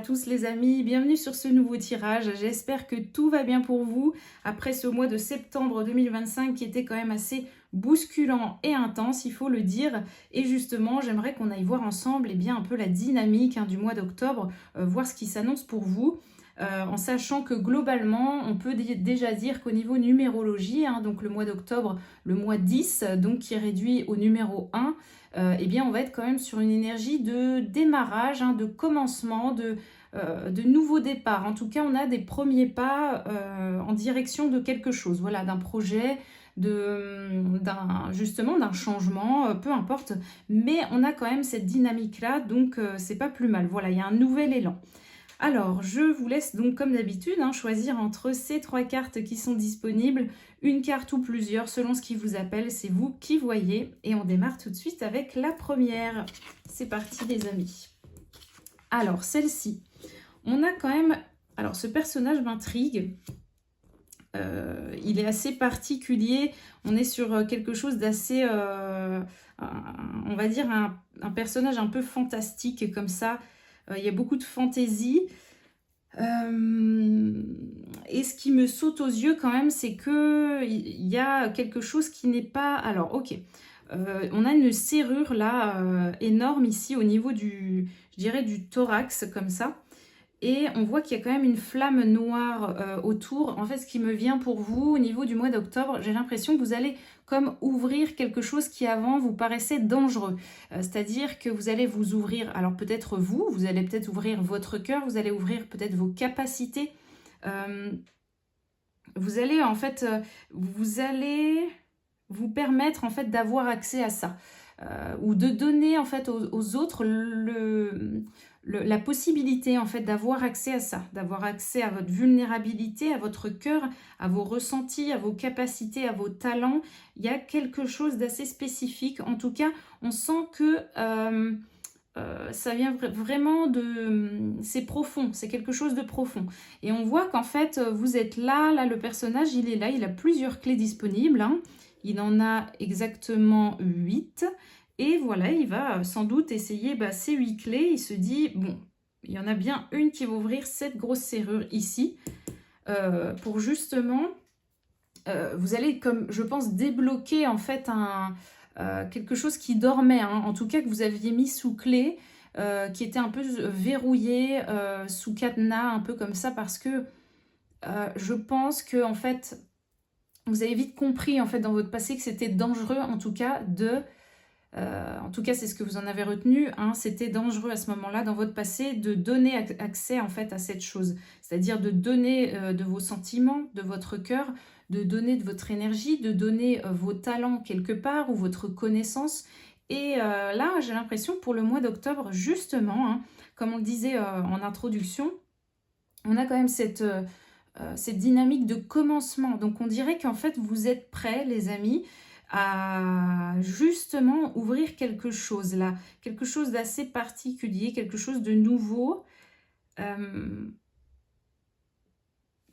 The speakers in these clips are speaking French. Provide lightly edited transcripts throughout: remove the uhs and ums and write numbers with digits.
tous les amis, bienvenue sur ce nouveau tirage. J'espère que tout va bien pour vous après ce mois de septembre 2025 qui était quand même assez bousculant et intense, il faut le dire. Et justement, j'aimerais qu'on aille voir ensemble un peu la dynamique du mois d'octobre, voir ce qui s'annonce pour vous. En sachant que globalement, on peut déjà dire qu'au niveau numérologie, donc le mois d'octobre, le mois 10, donc qui est réduit au numéro 1, on va être quand même sur une énergie de démarrage, de commencement, de nouveau départ. En tout cas, on a des premiers pas en direction de quelque chose, voilà, d'un projet, justement d'un changement, peu importe. Mais on a quand même cette dynamique-là, donc c'est pas plus mal. Voilà, il y a un nouvel élan. Alors, je vous laisse donc comme d'habitude choisir entre ces 3 cartes qui sont disponibles, une carte ou plusieurs, selon ce qui vous appelle, c'est vous qui voyez. Et on démarre tout de suite avec la première. C'est parti les amis. Alors, celle-ci, on a quand même... Alors, ce personnage m'intrigue. Il est assez particulier. On est sur quelque chose d'assez... on va dire un personnage un peu fantastique comme ça. Il y a beaucoup de fantaisie. Et ce qui me saute aux yeux quand même, c'est que il y a quelque chose qui n'est pas... Alors, ok. On a une serrure là, énorme ici au niveau du, je dirais, du thorax, comme ça. Et on voit qu'il y a quand même une flamme noire autour. En fait, ce qui me vient pour vous au niveau du mois d'octobre, j'ai l'impression que vous allez comme ouvrir quelque chose qui avant vous paraissait dangereux. C'est-à-dire que vous allez vous ouvrir, alors peut-être vous allez peut-être ouvrir votre cœur, vous allez ouvrir peut-être vos capacités. Vous allez en fait, vous allez vous permettre en fait d'avoir accès à ça. Ou de donner en fait aux autres la possibilité en fait d'avoir accès à ça, d'avoir accès à votre vulnérabilité, à votre cœur, à vos ressentis, à vos capacités, à vos talents. Il y a quelque chose d'assez spécifique. En tout cas, on sent que ça vient vraiment de... C'est profond, c'est quelque chose de profond. Et on voit qu'en fait, vous êtes là, le personnage, il est là, il a plusieurs clés disponibles. Il en a exactement 8. Et voilà, il va sans doute essayer ces 8 clés. Il se dit, bon, il y en a bien une qui va ouvrir cette grosse serrure ici. Pour justement, vous allez, comme je pense, débloquer en fait quelque chose qui dormait. En tout cas que vous aviez mis sous clé, qui était un peu verrouillé, sous cadenas, un peu comme ça. Parce que je pense que en fait... Vous avez vite compris en fait dans votre passé que c'était dangereux en tout cas en tout cas c'est ce que vous en avez retenu, c'était dangereux à ce moment-là dans votre passé de donner accès en fait à cette chose. C'est-à-dire de donner de vos sentiments, de votre cœur, de donner de votre énergie, de donner vos talents quelque part ou votre connaissance. Et là j'ai l'impression pour le mois d'octobre justement, comme on le disait en introduction, on a quand même cette dynamique de commencement. Donc on dirait qu'en fait vous êtes prêts les amis à justement ouvrir quelque chose là, quelque chose d'assez particulier, quelque chose de nouveau.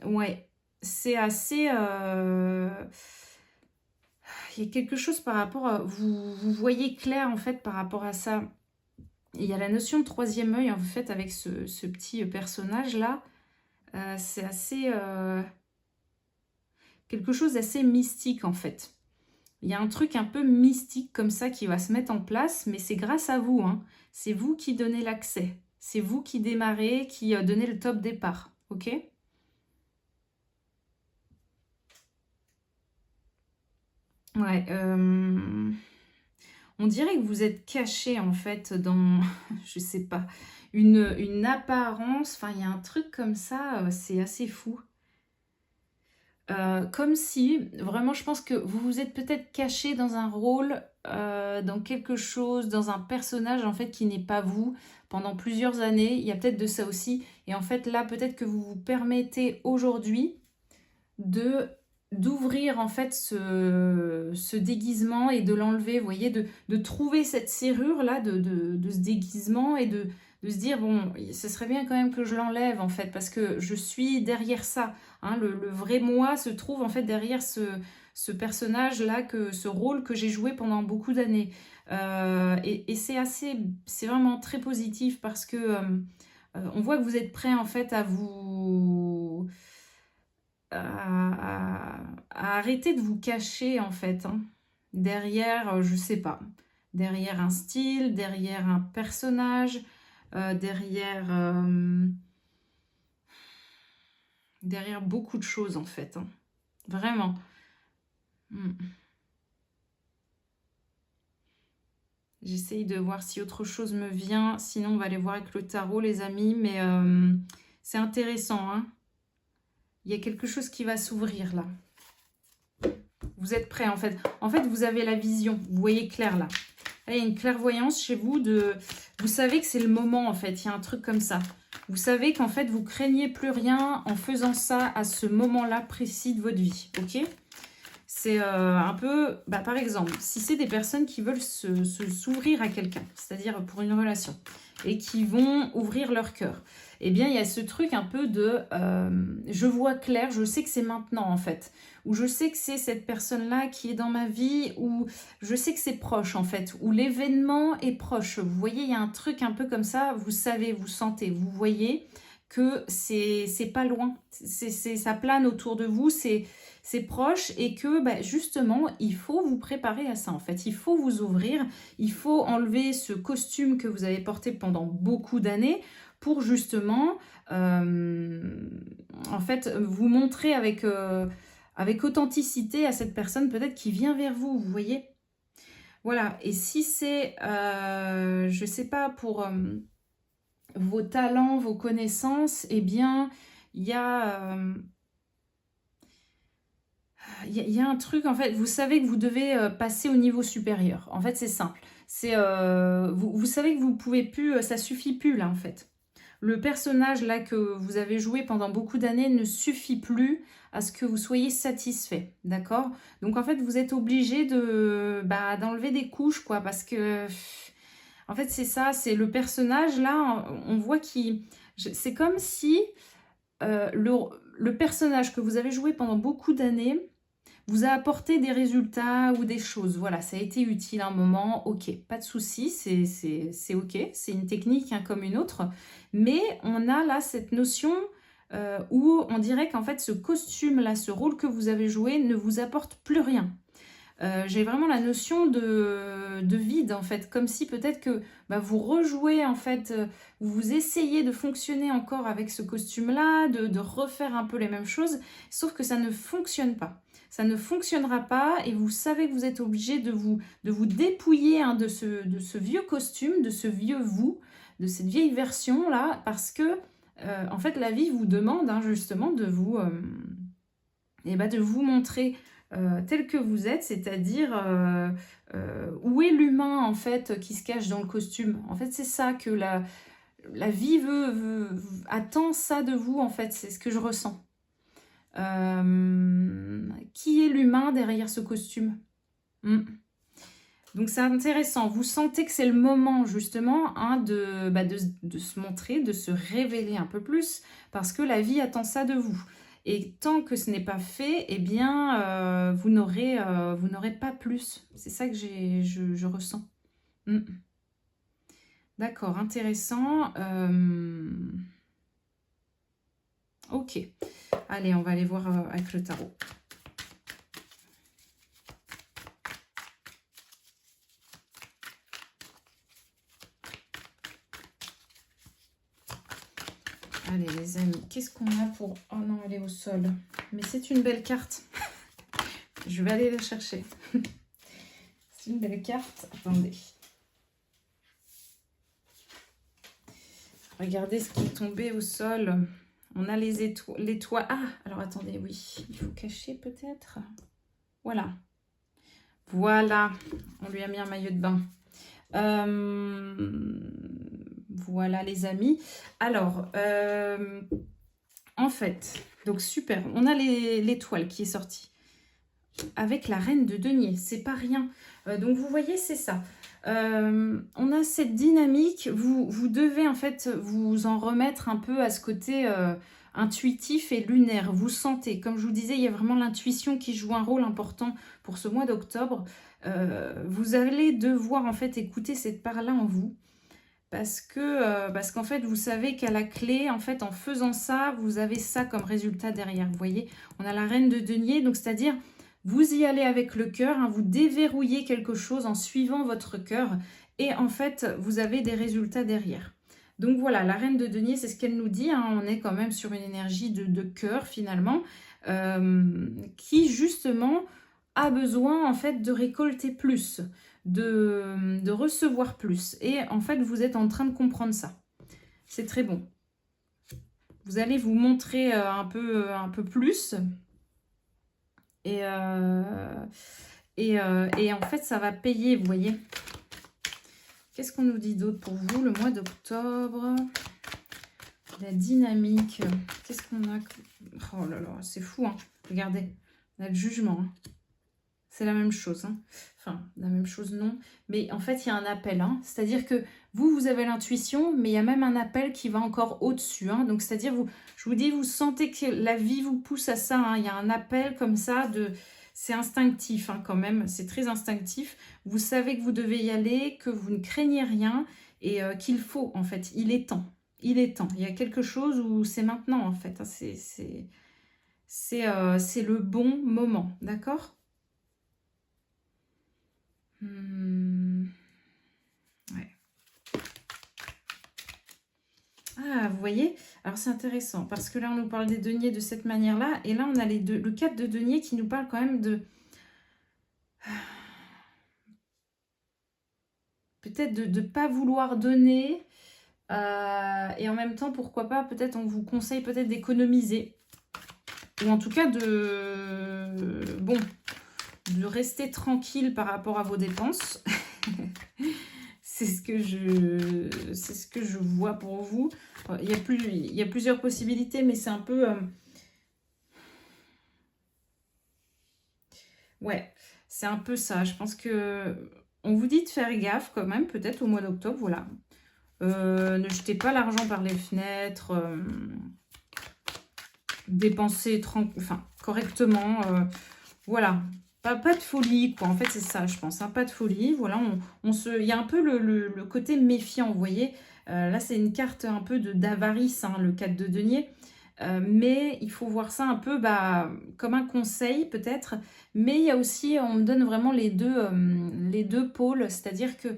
Ouais, c'est assez... il y a quelque chose par rapport à... Vous voyez clair en fait par rapport à ça. Il y a la notion de troisième œil en fait avec ce petit personnage là. C'est assez... quelque chose d'assez mystique en fait. Il y a un truc un peu mystique comme ça qui va se mettre en place, mais c'est grâce à vous. C'est vous qui donnez l'accès. C'est vous qui démarrez, qui donnez le top départ. Ok ? Ouais. On dirait que vous êtes caché en fait dans, je sais pas, une apparence. Enfin, il y a un truc comme ça, c'est assez fou. Comme si, vraiment, je pense que vous vous êtes peut-être caché dans un rôle, dans quelque chose, dans un personnage, en fait, qui n'est pas vous, pendant plusieurs années. Il y a peut-être de ça aussi. Et en fait, là, peut-être que vous vous permettez aujourd'hui d'ouvrir, en fait, ce déguisement et de l'enlever, vous voyez, de trouver cette serrure-là de ce déguisement et de se dire, bon, ce serait bien quand même que je l'enlève, en fait, parce que je suis derrière ça. Le vrai moi se trouve en fait derrière ce personnage-là, ce rôle que j'ai joué pendant beaucoup d'années. Et c'est vraiment très positif parce que On voit que vous êtes prêt en fait à vous... à arrêter de vous cacher en fait, hein, derrière, je sais pas, derrière un style, derrière un personnage, derrière beaucoup de choses en fait, hein, vraiment. Mm. J'essaye de voir si autre chose me vient, sinon on va aller voir avec le tarot les amis, mais c'est intéressant, hein. Il y a quelque chose qui va s'ouvrir là. Vous êtes prêts en fait. En fait, vous avez la vision. Vous voyez clair là. Là, il y a une clairvoyance chez vous. Vous savez que c'est le moment en fait. Il y a un truc comme ça. Vous savez qu'en fait, vous craignez plus rien en faisant ça à ce moment-là précis de votre vie. Ok? C'est un peu... Bah, par exemple, si c'est des personnes qui veulent s'ouvrir à quelqu'un, c'est-à-dire pour une relation, et qui vont ouvrir leur cœur, eh bien, il y a ce truc un peu de... je vois clair, je sais que c'est maintenant, en fait. Ou je sais que c'est cette personne-là qui est dans ma vie, ou je sais que c'est proche, en fait. Ou l'événement est proche. Vous voyez, il y a un truc un peu comme ça, vous savez, vous sentez, vous voyez que c'est pas loin. Ça plane autour de vous, c'est proche et que bah, justement, il faut vous préparer à ça en fait. Il faut vous ouvrir, il faut enlever ce costume que vous avez porté pendant beaucoup d'années pour justement, en fait, vous montrer avec authenticité à cette personne peut-être qui vient vers vous, vous voyez. Voilà, et si c'est, je sais pas, pour vos talents, vos connaissances, eh bien, il y a... il y a un truc, en fait, vous savez que vous devez passer au niveau supérieur. En fait, c'est simple. Vous savez que vous pouvez plus, ça suffit plus, là, en fait. Le personnage, là, que vous avez joué pendant beaucoup d'années ne suffit plus à ce que vous soyez satisfait, d'accord? Donc, en fait, vous êtes obligé d'enlever des couches, quoi, parce que... En fait, c'est ça, c'est le personnage, là, on voit qu'il... C'est comme si le personnage que vous avez joué pendant beaucoup d'années vous a apporté des résultats ou des choses. Voilà, ça a été utile à un moment, ok, pas de souci, c'est ok, c'est une technique hein, comme une autre. Mais on a là cette notion où on dirait qu'en fait ce costume-là, ce rôle que vous avez joué ne vous apporte plus rien. J'ai vraiment la notion de vide en fait, comme si peut-être que bah, vous rejouez en fait, vous essayez de fonctionner encore avec ce costume-là, de refaire un peu les mêmes choses, sauf que ça ne fonctionne pas. Ça ne fonctionnera pas et vous savez que vous êtes obligé de vous dépouiller hein, de ce vieux costume, de ce vieux vous, de cette vieille version-là, parce que en fait la vie vous demande hein, justement de vous montrer tel que vous êtes, c'est-à-dire où est l'humain en fait qui se cache dans le costume. En fait, c'est ça que la vie attend ça de vous en fait, c'est ce que je ressens. Qui est l'humain derrière ce costume? Donc c'est intéressant, vous sentez que c'est le moment justement hein, de se montrer, de se révéler un peu plus, parce que la vie attend ça de vous. Et tant que ce n'est pas fait, eh bien, vous n'aurez pas plus. C'est ça que je ressens. D'accord, intéressant. Ok. Allez, on va aller voir avec le tarot. Allez les amis, qu'est-ce qu'on a pour... Oh non, elle est au sol. Mais c'est une belle carte. Je vais aller la chercher. C'est une belle carte. Attendez. Regardez ce qui est tombé au sol. On a les étoiles. Ah, alors attendez, oui. Il faut cacher peut-être. Voilà. Voilà. On lui a mis un maillot de bain. Voilà les amis. Alors, en fait, donc super. On a l'étoile qui est sortie. Avec la reine de denier. C'est pas rien. Donc vous voyez, c'est ça. On a cette dynamique. Vous devez en fait vous en remettre un peu à ce côté intuitif et lunaire. Vous sentez. Comme je vous disais, il y a vraiment l'intuition qui joue un rôle important pour ce mois d'octobre. Vous allez devoir en fait écouter cette part-là en vous. Parce qu'en fait, vous savez qu'à la clé, en fait, en faisant ça, vous avez ça comme résultat derrière. Vous voyez, on a la reine de denier, donc c'est-à-dire, vous y allez avec le cœur, hein, vous déverrouillez quelque chose en suivant votre cœur, et en fait, vous avez des résultats derrière. Donc voilà, la reine de denier, c'est ce qu'elle nous dit, hein, on est quand même sur une énergie de cœur, finalement, qui, justement, a besoin, en fait, de récolter plus, de recevoir plus. Et en fait, vous êtes en train de comprendre ça. C'est très bon. Vous allez vous montrer un peu plus. Et en fait, ça va payer, vous voyez. Qu'est-ce qu'on nous dit d'autre pour vous, le mois d'octobre? La dynamique. Qu'est-ce qu'on a? Oh là là, c'est fou, hein. Regardez, on a le jugement, hein. C'est la même chose, hein. Enfin, la même chose, non. Mais en fait, il y a un appel, hein. C'est-à-dire que vous avez l'intuition, mais il y a même un appel qui va encore au-dessus, hein. Donc, c'est-à-dire, je vous dis, vous sentez que la vie vous pousse à ça, hein. Il y a un appel comme ça, c'est instinctif, hein, quand même. C'est très instinctif. Vous savez que vous devez y aller, que vous ne craignez rien et qu'il faut, en fait. Il est temps. Il est temps. Il y a quelque chose où c'est maintenant, en fait, hein. C'est le bon moment, d'accord? Ouais. Ah, vous voyez? Alors, c'est intéressant parce que là, on nous parle des deniers de cette manière-là. Et là, on a le 4 de denier qui nous parle quand même de... Peut-être de ne pas vouloir donner. Et en même temps, pourquoi pas, peut-être on vous conseille peut-être d'économiser. Ou en tout cas bon, de rester tranquille par rapport à vos dépenses. C'est ce que je vois pour vous. Il y a plusieurs possibilités, mais c'est un peu... Ouais, c'est un peu ça. Je pense que on vous dit de faire gaffe quand même, peut-être au mois d'octobre, voilà. Ne jetez pas l'argent par les fenêtres. Dépensez correctement. Voilà. Pas de folie, quoi. En fait, c'est ça, je pense. Hein. Pas de folie. Voilà, il y a un peu le côté méfiant, vous voyez. Là, c'est une carte un peu d'avarice, hein, le 4 de denier. Mais il faut voir ça un peu comme un conseil, peut-être. Mais il y a aussi, on me donne vraiment les deux pôles. C'est-à-dire que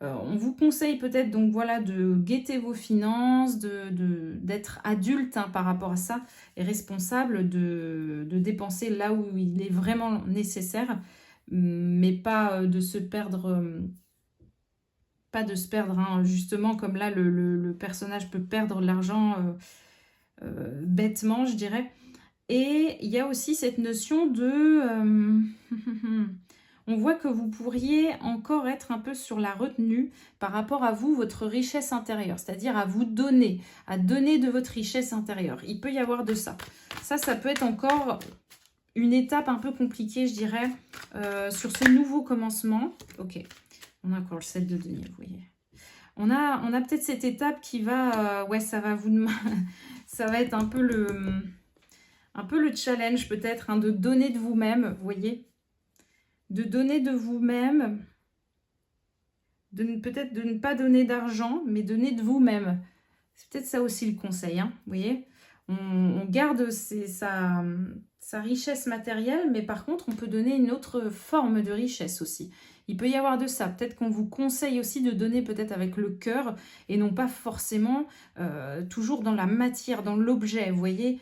on vous conseille peut-être, donc voilà, de guetter vos finances, d'être adulte, hein, par rapport à ça, et responsable de dépenser là où il est vraiment nécessaire, mais pas de se perdre, hein, justement, comme là, le personnage peut perdre l'argent bêtement, je dirais. Et il y a aussi cette notion de... on voit que vous pourriez encore être un peu sur la retenue par rapport à vous, votre richesse intérieure, c'est-à-dire à donner de votre richesse intérieure. Il peut y avoir de ça. Ça peut être encore une étape un peu compliquée, je dirais, sur ce nouveau commencement. Ok, on a encore le 7 de denier, vous voyez. On a peut-être cette étape qui va... ouais, ça va vous... ça va être un peu le challenge peut-être, hein, de donner de vous-même, vous voyez. De donner de vous-même, peut-être de ne pas donner d'argent, mais donner de vous-même. C'est peut-être ça aussi le conseil, hein, vous voyez. On garde sa richesse matérielle, mais par contre, on peut donner une autre forme de richesse aussi. Il peut y avoir de ça. Peut-être qu'on vous conseille aussi de donner peut-être avec le cœur et non pas forcément toujours dans la matière, dans l'objet, vous voyez.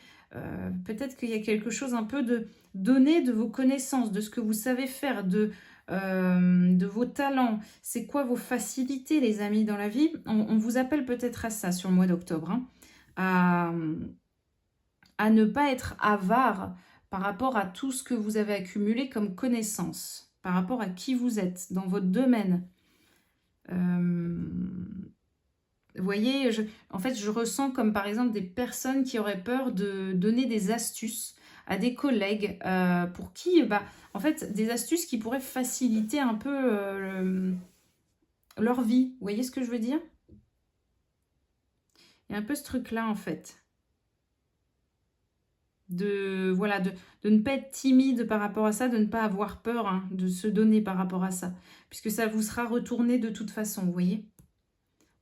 Peut-être qu'il y a quelque chose un peu de donner de vos connaissances, de ce que vous savez faire, de vos talents. C'est quoi vos facilités, les amis, dans la vie? On vous appelle peut-être à ça sur le mois d'octobre, hein, à ne pas être avare par rapport à tout ce que vous avez accumulé comme connaissances, par rapport à qui vous êtes dans votre domaine. Vous voyez, en fait, je ressens comme par exemple des personnes qui auraient peur de donner des astuces à des collègues pour qui, en fait, des astuces qui pourraient faciliter un peu leur vie. Vous voyez ce que je veux dire? Il y a un peu ce truc-là, en fait. Voilà, de ne pas être timide par rapport à ça, de ne pas avoir peur, hein, de se donner par rapport à ça. Puisque ça vous sera retourné de toute façon, vous voyez?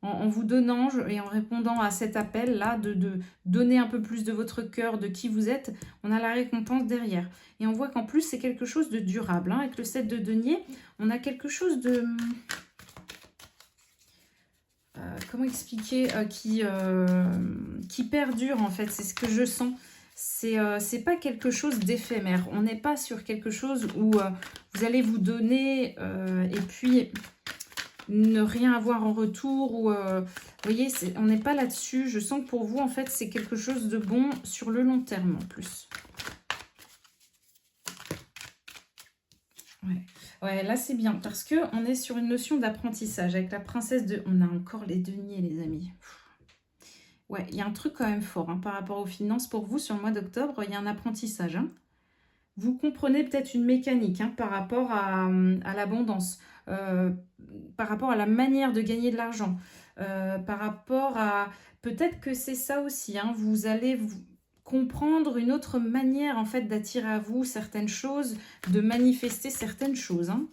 en vous donnant et en répondant à cet appel-là, de donner un peu plus de votre cœur, de qui vous êtes, on a la récompense derrière. Et on voit qu'en plus, c'est quelque chose de durable. Hein. Avec le 7 de denier, on a quelque chose de... comment expliquer, qui perdure en fait, c'est ce que je sens. C'est pas quelque chose d'éphémère. On n'est pas sur quelque chose où vous allez vous donner et puis ne rien avoir en retour. Ou, vous voyez, on n'est pas là-dessus. Je sens que pour vous, en fait, c'est quelque chose de bon sur le long terme en plus. Ouais. Ouais, là c'est bien parce que on est sur une notion d'apprentissage avec la princesse de... On a encore les deniers, les amis. Ouais, il y a un truc quand même fort hein, par rapport aux finances pour vous sur le mois d'octobre. Il y a un apprentissage. Hein. Vous comprenez peut-être une mécanique hein, par rapport à l'abondance, par rapport à la manière de gagner de l'argent, par rapport à... Peut-être que c'est ça aussi. Hein, vous allez comprendre une autre manière en fait d'attirer à vous certaines choses, de manifester certaines choses. Hein.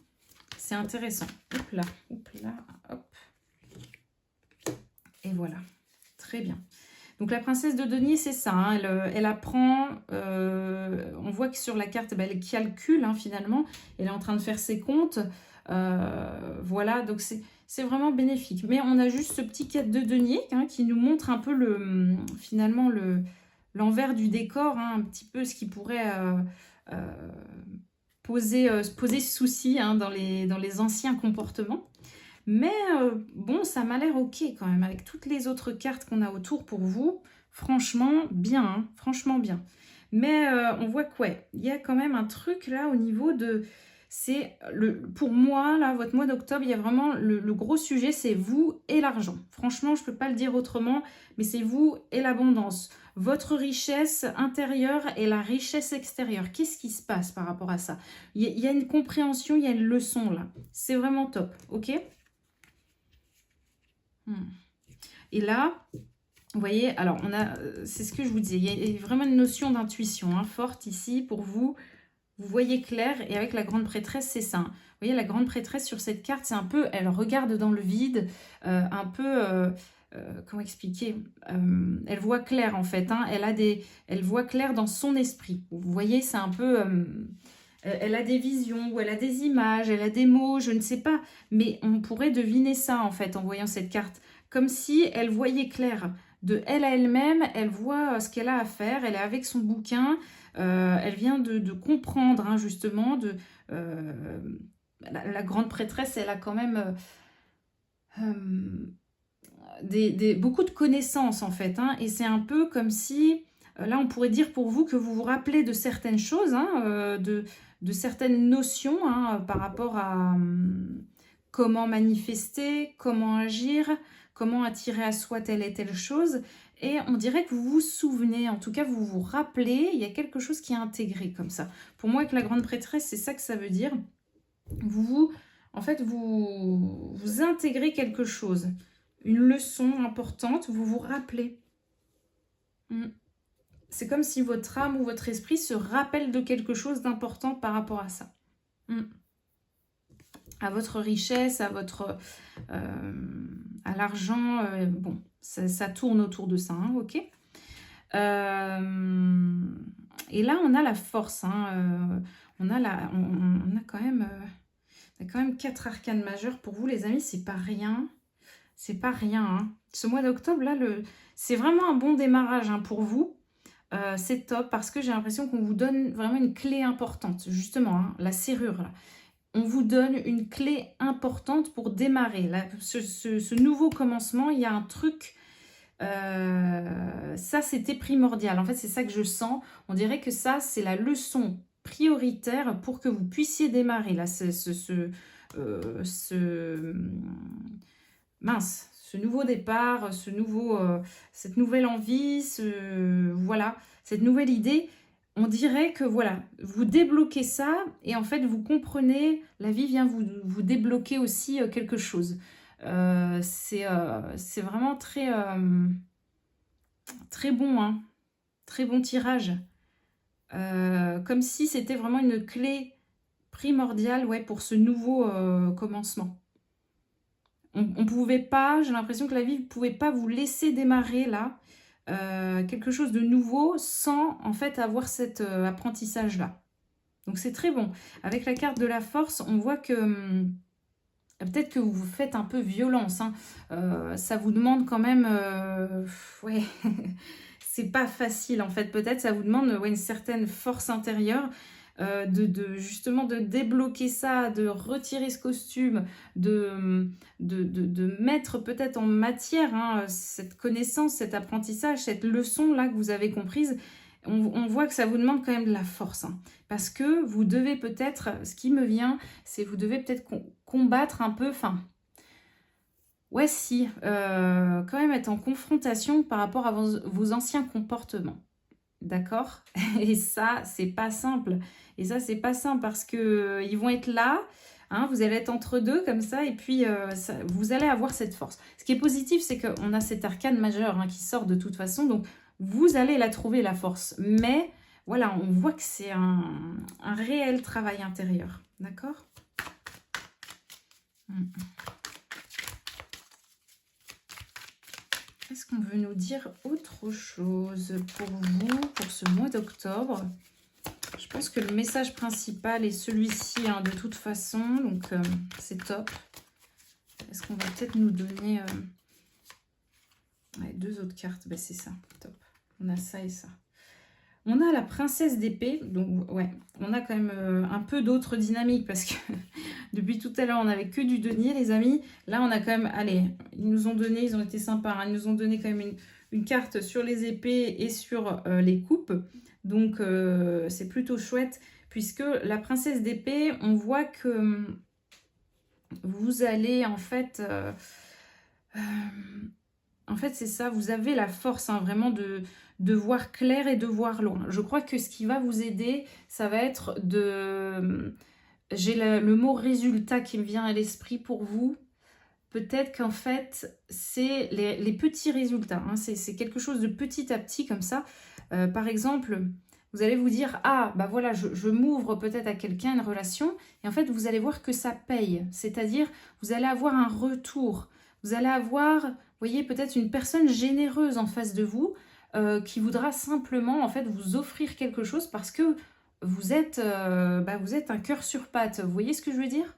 C'est intéressant. Hop là, hop. Et voilà. Très bien. Donc la princesse de denier, c'est ça. Hein, elle apprend, on voit que sur la carte, elle calcule hein, finalement. Elle est en train de faire ses comptes. Voilà, donc c'est vraiment bénéfique. Mais on a juste ce petit 4 de denier hein, qui nous montre un peu finalement l'envers du décor, hein, un petit peu ce qui pourrait poser souci hein, dans les anciens comportements. Mais bon, ça m'a l'air ok quand même, avec toutes les autres cartes qu'on a autour pour vous. Franchement, bien, hein, franchement bien. Mais on voit que ouais, il y a quand même un truc là au niveau de... Pour moi, là, votre mois d'octobre, il y a vraiment le gros sujet, c'est vous et l'argent. Franchement, je ne peux pas le dire autrement, mais c'est vous et l'abondance. Votre richesse intérieure et la richesse extérieure. Qu'est-ce qui se passe par rapport à ça? Il y a une compréhension, il y a une leçon là. C'est vraiment top, ok? Et là, vous voyez, alors on a, c'est ce que je vous disais, il y a vraiment une notion d'intuition hein, forte ici pour vous. Vous voyez clair et avec la grande prêtresse, c'est ça. Hein. Vous voyez, la grande prêtresse sur cette carte, c'est un peu, elle regarde dans le vide, un peu, comment expliquer elle voit clair en fait. Hein, elle voit clair dans son esprit. Vous voyez, c'est un peu... elle a des visions, ou elle a des images, elle a des mots, je ne sais pas. Mais on pourrait deviner ça, en fait, en voyant cette carte. Comme si elle voyait clair. De elle à elle-même, elle voit ce qu'elle a à faire. Elle est avec son bouquin. Elle vient de comprendre, hein, justement. La grande prêtresse, elle a quand même beaucoup de connaissances, en fait. Hein, et c'est un peu comme si... Là, on pourrait dire pour vous que vous vous rappelez de certaines choses, hein, de certaines notions hein, par rapport à comment manifester, comment agir, comment attirer à soi telle et telle chose. Et on dirait que vous vous souvenez, en tout cas vous vous rappelez, il y a quelque chose qui est intégré comme ça. Pour moi, avec la grande prêtresse, c'est ça que ça veut dire. En fait, vous intégrez quelque chose, une leçon importante, vous vous rappelez. C'est comme si votre âme ou votre esprit se rappelle de quelque chose d'important par rapport à ça. À votre richesse, à l'argent. Bon, ça tourne autour de ça, hein, ok. Et là, on a la force. Hein, on a quand même 4 arcanes majeures. Pour vous, les amis, c'est pas rien. C'est pas rien. Hein. Ce mois d'octobre, là, c'est vraiment un bon démarrage hein, pour vous. C'est top parce que j'ai l'impression qu'on vous donne vraiment une clé importante. Justement, hein, la serrure, là. On vous donne une clé importante pour démarrer. Là, ce nouveau commencement, il y a un truc... ça, c'était primordial. En fait, c'est ça que je sens. On dirait que ça, c'est la leçon prioritaire pour que vous puissiez démarrer. Là, ce nouveau départ, cette nouvelle envie, voilà, cette nouvelle idée, on dirait que voilà, vous débloquez ça et en fait vous comprenez, la vie vient vous débloquer aussi quelque chose. C'est vraiment très, très bon, hein, très bon tirage. Comme si c'était vraiment une clé primordiale ouais, pour ce nouveau commencement. on pouvait pas, j'ai l'impression que la vie ne pouvait pas vous laisser démarrer là, quelque chose de nouveau sans en fait avoir cet apprentissage-là. Donc c'est très bon. Avec la carte de la force, on voit que peut-être que vous vous faites un peu violence, hein. Ça vous demande quand même... ouais, c'est pas facile en fait. Peut-être ça vous demande ouais, une certaine force intérieure justement de débloquer ça, de retirer ce costume, de mettre peut-être en matière hein, cette connaissance, cet apprentissage, cette leçon-là que vous avez comprise. On voit que ça vous demande quand même de la force. Hein, parce que vous devez peut-être, ce qui me vient, c'est vous devez peut-être combattre un peu, enfin, ouais si, quand même être en confrontation par rapport à vos anciens comportements. D'accord? Et ça, c'est pas simple. Et ça, c'est pas simple parce que ils vont être là, hein, vous allez être entre deux comme ça, et puis vous allez avoir cette force. Ce qui est positif, c'est qu'on a cet arcane majeur hein, qui sort de toute façon, donc vous allez la trouver, la force. Mais voilà, on voit que c'est un réel travail intérieur. D'accord? Est-ce qu'on veut nous dire autre chose pour vous, pour ce mois d'octobre? Je pense que le message principal est celui-ci, hein, de toute façon, donc c'est top. Est-ce qu'on va peut-être nous donner ouais, deux autres cartes? Ben, c'est ça, top. On a ça et ça. On a la princesse d'épée, donc ouais, on a quand même un peu d'autres dynamiques parce que depuis tout à l'heure, on n'avait que du denier, les amis. Là, on a quand même, allez, ils nous ont donné, ils ont été sympas, hein, ils nous ont donné quand même une carte sur les épées et sur les coupes. Donc, c'est plutôt chouette puisque la princesse d'épée, on voit que vous allez en fait... en fait, c'est ça, vous avez la force hein, vraiment de voir clair et de voir loin. Je crois que ce qui va vous aider, ça va être de... J'ai le mot résultat qui me vient à l'esprit pour vous. Peut-être qu'en fait, c'est les petits résultats. Hein. C'est quelque chose de petit à petit comme ça. Par exemple, vous allez vous dire, ah, bah voilà, je m'ouvre peut-être à quelqu'un, une relation. Et en fait, vous allez voir que ça paye. C'est-à-dire, vous allez avoir un retour. Vous allez avoir, vous voyez, peut-être une personne généreuse en face de vous qui voudra simplement, en fait, vous offrir quelque chose parce que vous êtes un cœur sur pattes. Vous voyez ce que je veux dire?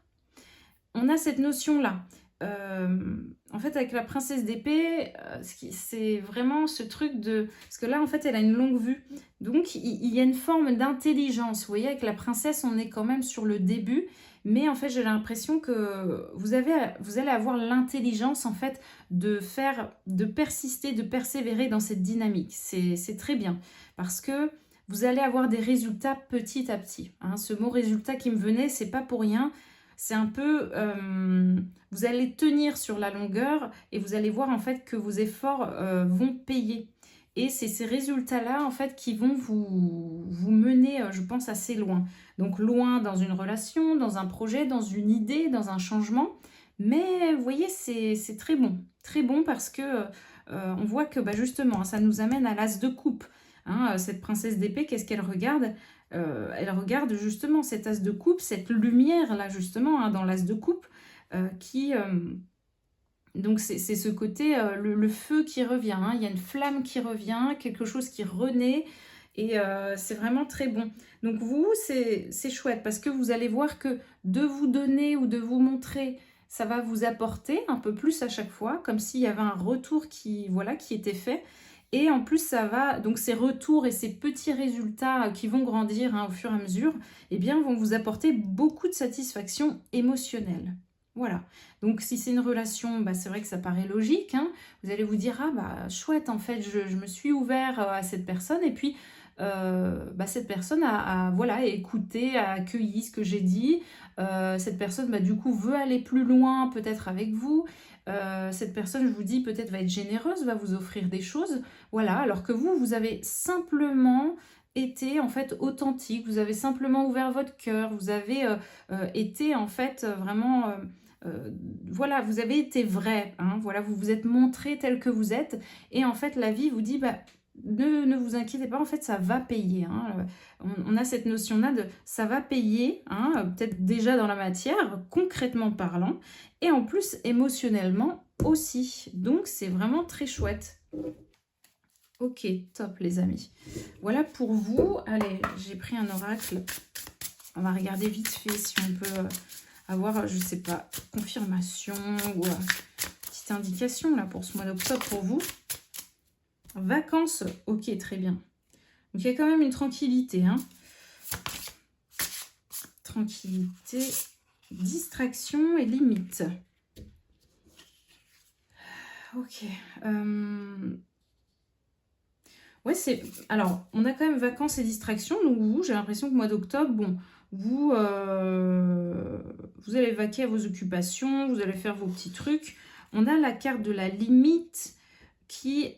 On a cette notion-là. En fait, avec la princesse d'épée, c'est vraiment ce truc de... Parce que là, en fait, elle a une longue vue. Donc, il y a une forme d'intelligence. Vous voyez, avec la princesse, on est quand même sur le début. Mais en fait, j'ai l'impression que vous allez avoir l'intelligence, en fait, de persister, de persévérer dans cette dynamique. C'est très bien. Parce que vous allez avoir des résultats petit à petit. Hein. Ce mot résultat qui me venait, c'est pas pour rien. C'est un peu, vous allez tenir sur la longueur et vous allez voir en fait que vos efforts vont payer. Et c'est ces résultats-là en fait qui vont vous mener, je pense, assez loin. Donc loin dans une relation, dans un projet, dans une idée, dans un changement. Mais vous voyez, c'est très bon. Très bon parce que on voit que bah, justement, ça nous amène à l'as de coupe. Hein, cette princesse d'épée, qu'est-ce qu'elle regarde? Elle regarde justement cet as de coupe, cette lumière là justement hein, dans l'as de coupe qui... donc c'est ce côté, le feu qui revient, hein. Il y a une flamme qui revient, quelque chose qui renaît et c'est vraiment très bon. Donc vous, c'est chouette parce que vous allez voir que de vous donner ou de vous montrer, ça va vous apporter un peu plus à chaque fois, comme s'il y avait un retour qui, voilà, qui était fait. Et en plus, ça va, donc ces retours et ces petits résultats qui vont grandir hein, au fur et à mesure, eh bien, vont vous apporter beaucoup de satisfaction émotionnelle. Voilà. Donc, si c'est une relation, bah, c'est vrai que ça paraît logique. Hein. Vous allez vous dire, ah bah chouette, en fait, je me suis ouvert à cette personne. Et puis, bah, cette personne voilà, écouté, a accueilli ce que j'ai dit. Cette personne, bah, du coup, veut aller plus loin, peut-être avec vous. Cette personne, je vous dis, peut-être va être généreuse, va vous offrir des choses. Voilà, alors que vous avez simplement été en fait authentique, vous avez simplement ouvert votre cœur, vous avez été en fait vraiment... voilà, vous avez été vrai, hein, voilà, vous vous êtes montré tel que vous êtes, et en fait la vie vous dit, bah ne vous inquiétez pas, en fait, ça va payer. Hein. On a cette notion-là de ça va payer, hein, peut-être déjà dans la matière, concrètement parlant, et en plus émotionnellement aussi. Donc, c'est vraiment très chouette. Ok, top les amis. Voilà pour vous. Allez, j'ai pris un oracle. On va regarder vite fait si on peut avoir, je sais pas, confirmation ou petite indication là pour ce mois d'octobre pour vous. Vacances, ok, très bien. Donc il y a quand même une tranquillité. Hein. Tranquillité, distraction et limite. Ok. Ouais, c'est... Alors, on a quand même vacances et distractions. Donc vous, j'ai l'impression que mois d'octobre, bon, vous allez vaquer à vos occupations, vous allez faire vos petits trucs. On a la carte de la limite qui...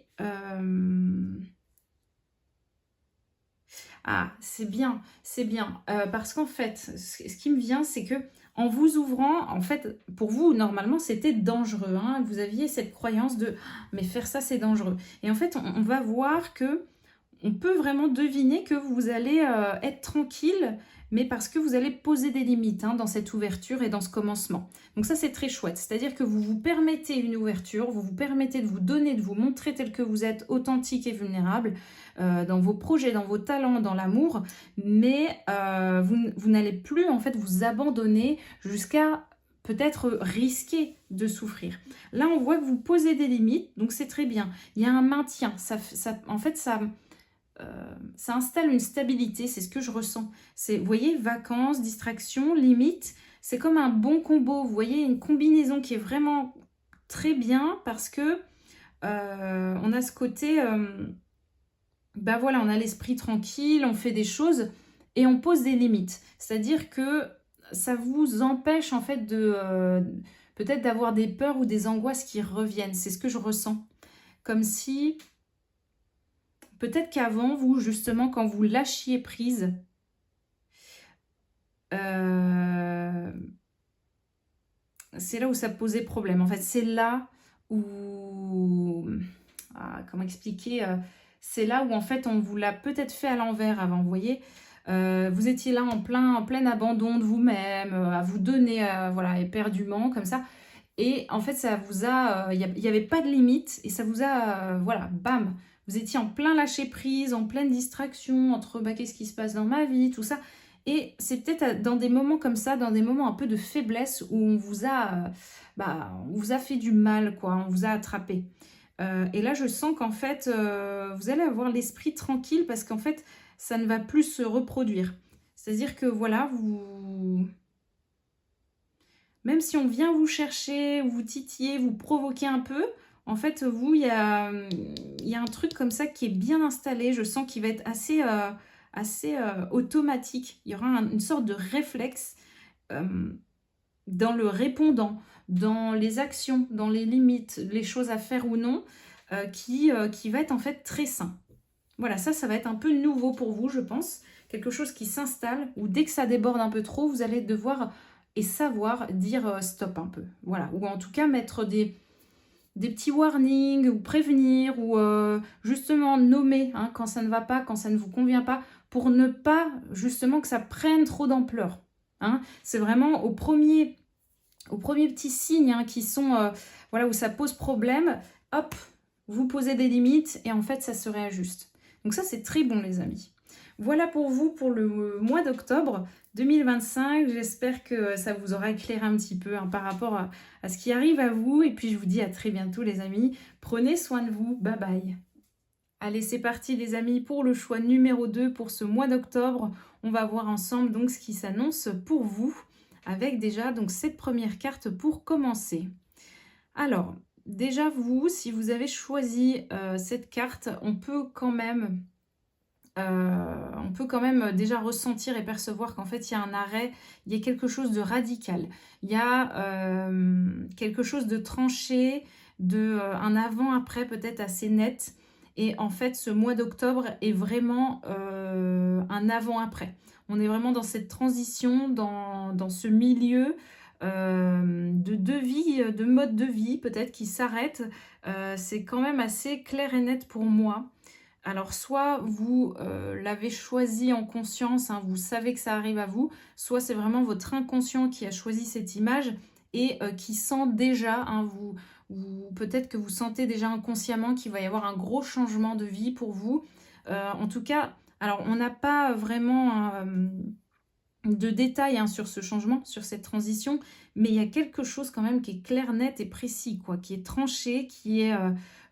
Ah, c'est bien, c'est bien. Parce qu'en fait, ce qui me vient, c'est que en vous ouvrant, en fait, pour vous, normalement, c'était dangereux. Hein. Vous aviez cette croyance de « mais faire ça, c'est dangereux ». Et en fait, on va voir que on peut vraiment deviner que vous allez être tranquille, mais parce que vous allez poser des limites hein, dans cette ouverture et dans ce commencement. Donc ça, c'est très chouette. C'est-à-dire que vous vous permettez une ouverture, vous vous permettez de vous donner, de vous montrer tel que vous êtes, authentique et vulnérable, dans vos projets, dans vos talents, dans l'amour, mais vous n'allez plus en fait vous abandonner jusqu'à peut-être risquer de souffrir. Là, on voit que vous posez des limites, donc c'est très bien. Il y a un maintien. En fait, ça installe une stabilité, c'est ce que je ressens. C'est, vous voyez, vacances, distraction, limite, c'est comme un bon combo. Vous voyez, une combinaison qui est vraiment très bien parce que on a ce côté, ben voilà, on a l'esprit tranquille, on fait des choses et on pose des limites. C'est-à-dire que ça vous empêche en fait de peut-être d'avoir des peurs ou des angoisses qui reviennent. C'est ce que je ressens. Comme si peut-être qu'avant, vous, justement, quand vous lâchiez prise, c'est là où ça posait problème. En fait, c'est là où... comment expliquer c'est là où, en fait, on vous l'a peut-être fait à l'envers avant, vous voyez. Vous étiez là en plein abandon de vous-même, à vous donner, voilà, éperdument, comme ça. Et en fait, ça vous a... Il n'y avait pas de limite et ça vous a... voilà, bam. Vous étiez en plein lâcher prise, en pleine distraction entre bah, qu'est-ce qui se passe dans ma vie, tout ça. Et c'est peut-être dans des moments comme ça, dans des moments un peu de faiblesse où on vous a fait du mal, quoi. On vous a attrapé. Et là, je sens qu'en fait, vous allez avoir l'esprit tranquille parce qu'en fait, ça ne va plus se reproduire. C'est-à-dire que voilà, même si on vient vous chercher, vous titiller, vous provoquer un peu, en fait, vous, il y a un truc comme ça qui est bien installé. Je sens qu'il va être assez automatique. Il y aura une sorte de réflexe dans le répondant, dans les actions, dans les limites, les choses à faire ou non, qui va être en fait très sain. Voilà, ça va être un peu nouveau pour vous, je pense. Quelque chose qui s'installe, où dès que ça déborde un peu trop, vous allez devoir et savoir dire stop un peu. Voilà, ou en tout cas mettre des petits warnings, ou prévenir, ou justement nommer hein, quand ça ne va pas, quand ça ne vous convient pas, pour ne pas justement que ça prenne trop d'ampleur. Hein. C'est vraiment au premier petits signes hein, qui sont, voilà, où ça pose problème, hop, vous posez des limites et en fait ça se réajuste. Donc ça c'est très bon les amis. Voilà pour vous pour le mois d'octobre 2025. J'espère que ça vous aura éclairé un petit peu hein, par rapport à ce qui arrive à vous. Et puis je vous dis à très bientôt les amis. Prenez soin de vous. Bye bye. Allez, c'est parti les amis pour le choix numéro 2 pour ce mois d'octobre. On va voir ensemble donc ce qui s'annonce pour vous avec déjà donc cette première carte pour commencer. Alors, déjà vous, si vous avez choisi cette carte, on peut quand même déjà ressentir et percevoir qu'en fait il y a un arrêt, il y a quelque chose de radical, il y a quelque chose de tranché, un avant-après peut-être assez net. Et en fait ce mois d'octobre est vraiment un avant-après. On est vraiment dans cette transition, dans ce milieu de vie, de mode de vie peut-être qui s'arrête. C'est quand même assez clair et net pour moi. alors soit vous l'avez choisi en conscience, hein, vous savez que ça arrive à vous, soit c'est vraiment votre inconscient qui a choisi cette image et qui sent déjà, hein, peut-être que vous sentez déjà inconsciemment qu'il va y avoir un gros changement de vie pour vous. En tout cas, alors on n'a pas vraiment de détails, hein, sur ce changement, sur cette transition, mais il y a quelque chose quand même qui est clair, net et précis, quoi, qui est tranché, qui est,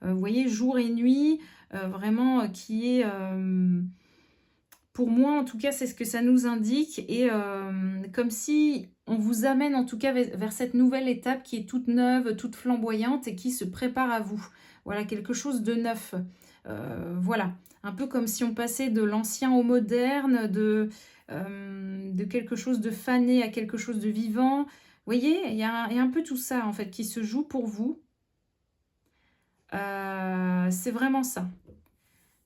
vous voyez, jour et nuit, vraiment, qui est, pour moi en tout cas, c'est ce que ça nous indique, et comme si on vous amène en tout cas vers cette nouvelle étape qui est toute neuve, toute flamboyante et qui se prépare à vous. Voilà, quelque chose de neuf. Voilà, un peu comme si on passait de l'ancien au moderne, de quelque chose de fané à quelque chose de vivant. Vous voyez, il y a un peu tout ça en fait qui se joue pour vous. C'est vraiment ça.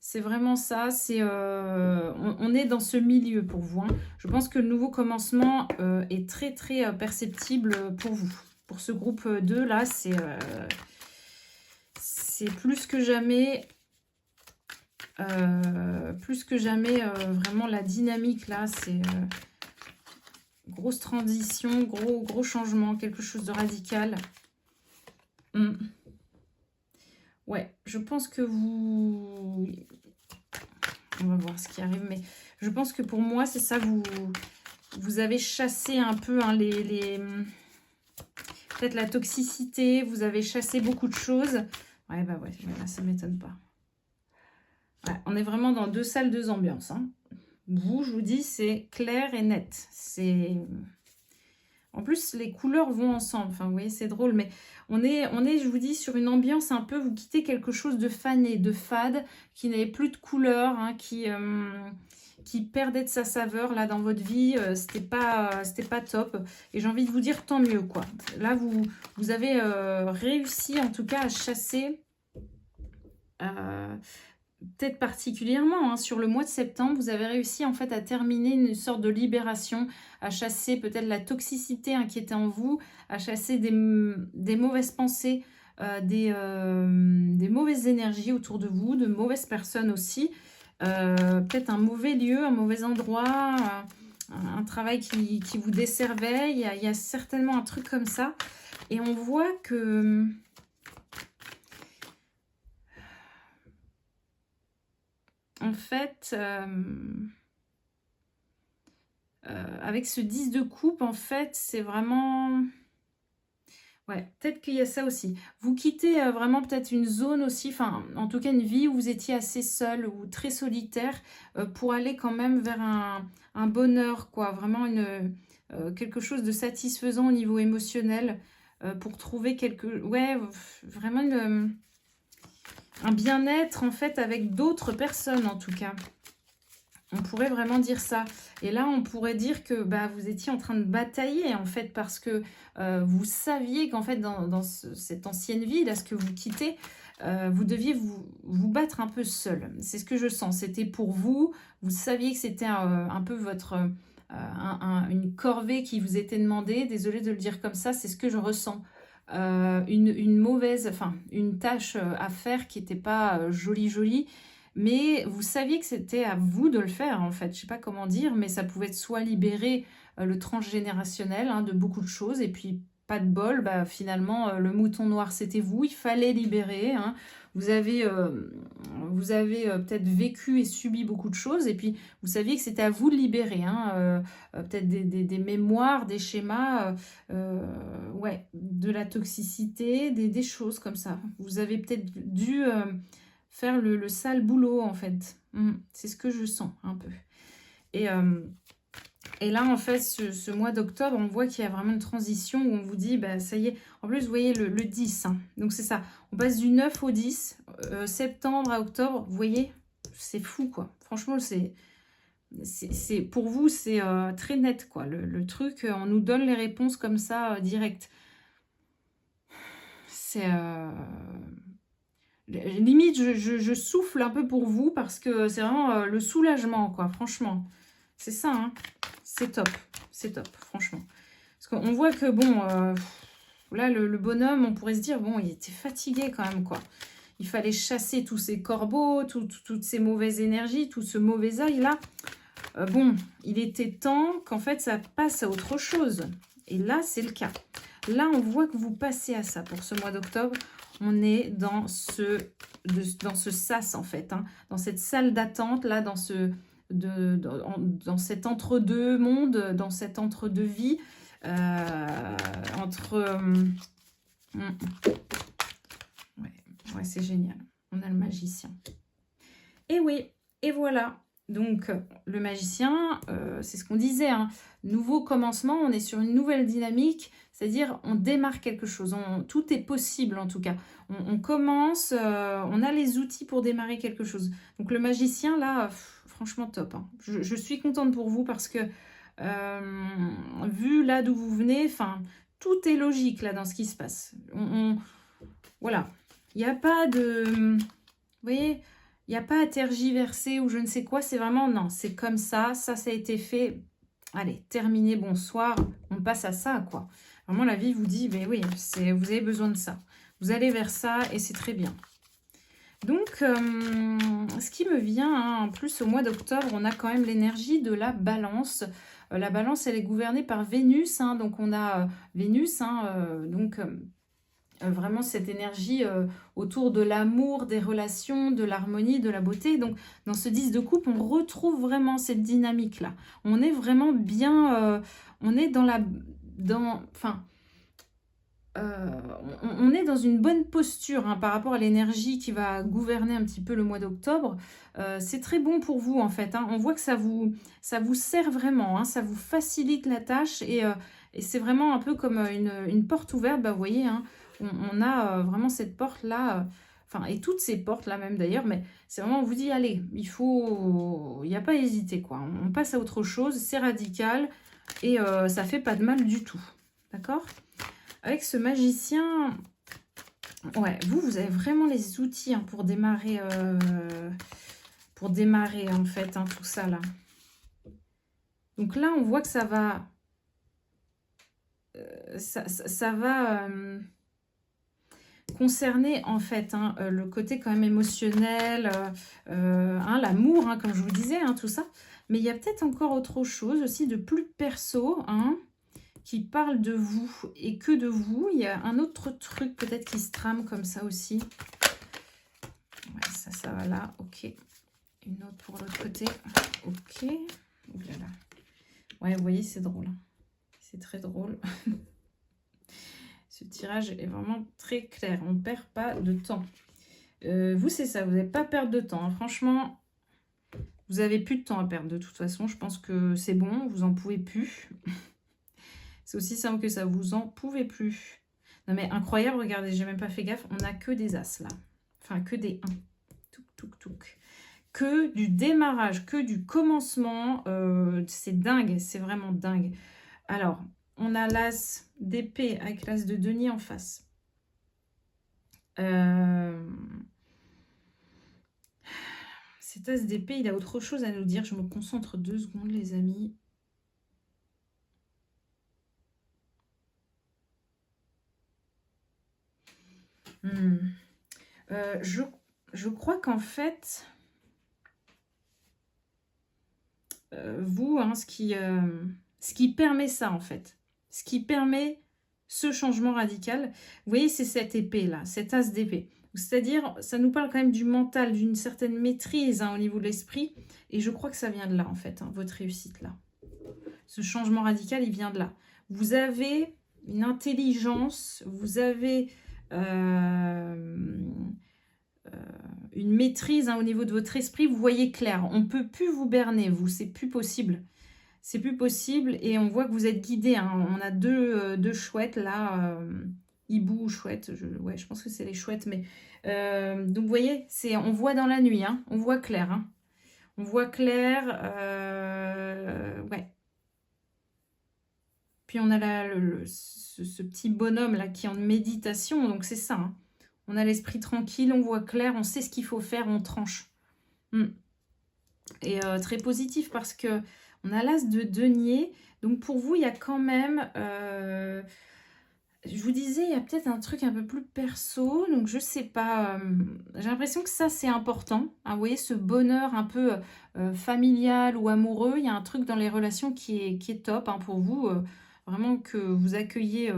C'est vraiment ça. On est dans ce milieu pour vous, hein. Je pense que le nouveau commencement est très très perceptible pour vous. Pour ce groupe 2 là, c'est plus que jamais... vraiment la dynamique là, c'est grosse transition, gros changement, quelque chose de radical. Ouais, je pense que vous... On va voir ce qui arrive, mais je pense que pour moi, c'est ça, vous avez chassé un peu, hein, peut-être la toxicité, vous avez chassé beaucoup de choses. Ouais, bah ouais, là, ça m'étonne pas. Ouais, on est vraiment dans 2 salles, 2 ambiances, hein. Vous, je vous dis, c'est clair et net. En plus, les couleurs vont ensemble. Enfin, vous voyez, c'est drôle, mais on est, je vous dis, sur une ambiance un peu... Vous quittez quelque chose de fané, de fade, qui n'avait plus de couleurs, hein, qui perdait de sa saveur là dans votre vie. C'était pas top. Et j'ai envie de vous dire, tant mieux, quoi. Là, vous avez réussi, en tout cas, à chasser... peut-être particulièrement, hein, sur le mois de septembre, vous avez réussi en fait à terminer une sorte de libération, à chasser peut-être la toxicité, hein, qui était en vous, à chasser des mauvaises pensées, des mauvaises énergies autour de vous, de mauvaises personnes aussi, peut-être un mauvais lieu, un mauvais endroit, un travail qui vous desservait, il y a certainement un truc comme ça, et on voit que... En fait, avec ce 10 de coupe, en fait, c'est vraiment... Ouais, peut-être qu'il y a ça aussi. Vous quittez vraiment peut-être une zone aussi, enfin, en tout cas une vie où vous étiez assez seul ou très solitaire, pour aller quand même vers un bonheur, quoi. Vraiment quelque chose de satisfaisant au niveau émotionnel, pour trouver ouais, vraiment un bien-être en fait avec d'autres personnes en tout cas. On pourrait vraiment dire ça. Et là, on pourrait dire que bah, vous étiez en train de batailler en fait parce que vous saviez qu'en fait dans cette ancienne vie, là, ce que vous quittez, vous deviez vous battre un peu seul. C'est ce que je sens. C'était pour vous. Vous saviez que c'était un peu votre... une corvée qui vous était demandée. Désolée de le dire comme ça, c'est ce que je ressens. Une mauvaise, enfin une tâche à faire qui n'était pas jolie, mais vous saviez que c'était à vous de le faire en fait. Je sais pas comment dire, mais ça pouvait être soit libérer le transgénérationnel, hein, de beaucoup de choses, et puis pas de bol, bah, finalement le mouton noir c'était vous, il fallait libérer, hein. Vous avez peut-être vécu et subi beaucoup de choses, et puis vous saviez que c'était à vous de libérer, hein, peut-être des mémoires, des schémas, ouais, de la toxicité, des choses comme ça. Vous avez peut-être dû faire le sale boulot en fait. C'est ce que je sens un peu. Et là, en fait, ce mois d'octobre, on voit qu'il y a vraiment une transition où on vous dit, bah, ça y est. En plus, vous voyez le 10. Hein. Donc, c'est ça. On passe du 9 au 10, septembre à octobre. Vous voyez, c'est fou, quoi. Franchement, pour vous, c'est très net, quoi. Le truc, on nous donne les réponses comme ça, direct. C'est... limite, je souffle un peu pour vous parce que c'est vraiment le soulagement, quoi. Franchement, c'est ça, hein. C'est top, franchement. Parce qu'on voit que, bon, là, le bonhomme, on pourrait se dire, bon, il était fatigué quand même, quoi. il fallait chasser tous ces corbeaux, toutes ces mauvaises énergies, tout ce mauvais œil-là. Bon, il était temps qu'en fait, ça passe à autre chose. Et là, c'est le cas. Là, on voit que vous passez à ça pour ce mois d'octobre. On est dans ce sas, en fait, hein, dans cette salle d'attente, là, dans cet entre-deux monde, dans cet entre-deux vie, ouais, c'est génial. On a le magicien. Et oui, et voilà. Donc, le magicien, c'est ce qu'on disait, hein, nouveau commencement, on est sur une nouvelle dynamique, c'est-à-dire on démarre quelque chose, tout est possible en tout cas. On commence, on a les outils pour démarrer quelque chose. Donc le magicien, là, franchement top. Hein. Je suis contente pour vous parce que, vu là d'où vous venez, enfin, tout est logique là dans ce qui se passe. Voilà, il n'y a pas de... Vous voyez, il n'y a pas à tergiverser ou je ne sais quoi, c'est vraiment, non, c'est comme ça a été fait, allez, terminé, bonsoir, on passe à ça, quoi. Vraiment, la vie vous dit, ben oui, vous avez besoin de ça. Vous allez vers ça et c'est très bien. Donc, ce qui me vient, hein, en plus, au mois d'octobre, on a quand même l'énergie de la balance. La balance, elle est gouvernée par Vénus, hein, donc on a Vénus, hein, vraiment cette énergie autour de l'amour, des relations, de l'harmonie, de la beauté. Donc, dans ce 10 de coupe, on retrouve vraiment cette dynamique-là. On est vraiment bien... on est on est dans une bonne posture hein, par rapport à l'énergie qui va gouverner un petit peu le mois d'octobre. C'est très bon pour vous, en fait. Hein. On voit que ça vous sert vraiment. Hein, ça vous facilite la tâche et c'est vraiment un peu comme une porte ouverte. Bah, vous voyez, hein, on a vraiment cette porte-là, et toutes ces portes-là même d'ailleurs, mais c'est vraiment, on vous dit, allez, il n'y a pas à hésiter, quoi. On passe à autre chose, c'est radical, et ça fait pas de mal du tout, d'accord? Avec ce magicien, ouais, vous avez vraiment les outils hein, pour démarrer, en fait, hein, tout ça, là. Donc là, on voit que ça va... ça va... concerner en fait hein, le côté quand même émotionnel, hein, l'amour, hein, comme je vous disais, hein, tout ça. Mais il y a peut-être encore autre chose aussi de plus perso, hein, qui parle de vous et que de vous. Il y a un autre truc peut-être qui se trame comme ça aussi. Ouais, ça va là, ok. Une autre pour l'autre côté, ok. Voilà. Ouais, vous voyez, c'est drôle. C'est très drôle. Ce tirage est vraiment très clair. On ne perd pas de temps. Vous, c'est ça. Vous n'allez pas perdre de temps. Hein. Franchement, vous n'avez plus de temps à perdre de toute façon. Je pense que c'est bon. Vous n'en pouvez plus. C'est aussi simple que ça. Vous n'en pouvez plus. Non, mais incroyable. Regardez, j'ai même pas fait gaffe. On n'a que des as là. Enfin, que des 1. Touc, touc, touc. Que du démarrage, que du commencement. C'est dingue. C'est vraiment dingue. Alors... on a l'as d'épée avec l'as de denier en face. Cet as d'épée, il a autre chose à nous dire. Je me concentre 2 secondes, les amis. Je crois qu'en fait, vous, hein, ce qui permet ça, en fait, ce qui permet ce changement radical, vous voyez, c'est cette épée-là, cet as d'épée. C'est-à-dire, ça nous parle quand même du mental, d'une certaine maîtrise hein, au niveau de l'esprit. Et je crois que ça vient de là, en fait, hein, votre réussite-là. Ce changement radical, il vient de là. Vous avez une intelligence, vous avez une maîtrise hein, au niveau de votre esprit. Vous voyez clair. On ne peut plus vous berner, vous. C'est plus possible. C'est plus possible et on voit que vous êtes guidé. Hein. On a deux chouettes là, hibou ou chouette. Ouais, je pense que c'est les chouettes. Mais donc vous voyez, on voit dans la nuit. Hein. On voit clair. Hein. On voit clair. Ouais. Puis on a ce petit bonhomme là qui est en méditation. Donc c'est ça. Hein. On a l'esprit tranquille, on voit clair, on sait ce qu'il faut faire, on tranche. Et très positif parce que on a l'as de denier. Donc pour vous, il y a quand même Je vous disais, il y a peut-être un truc un peu plus perso, donc je sais pas. J'ai l'impression que ça, c'est important, hein. Vous voyez, ce bonheur un peu familial ou amoureux, il y a un truc dans les relations qui est top, hein, pour vous. Vraiment que vous accueillez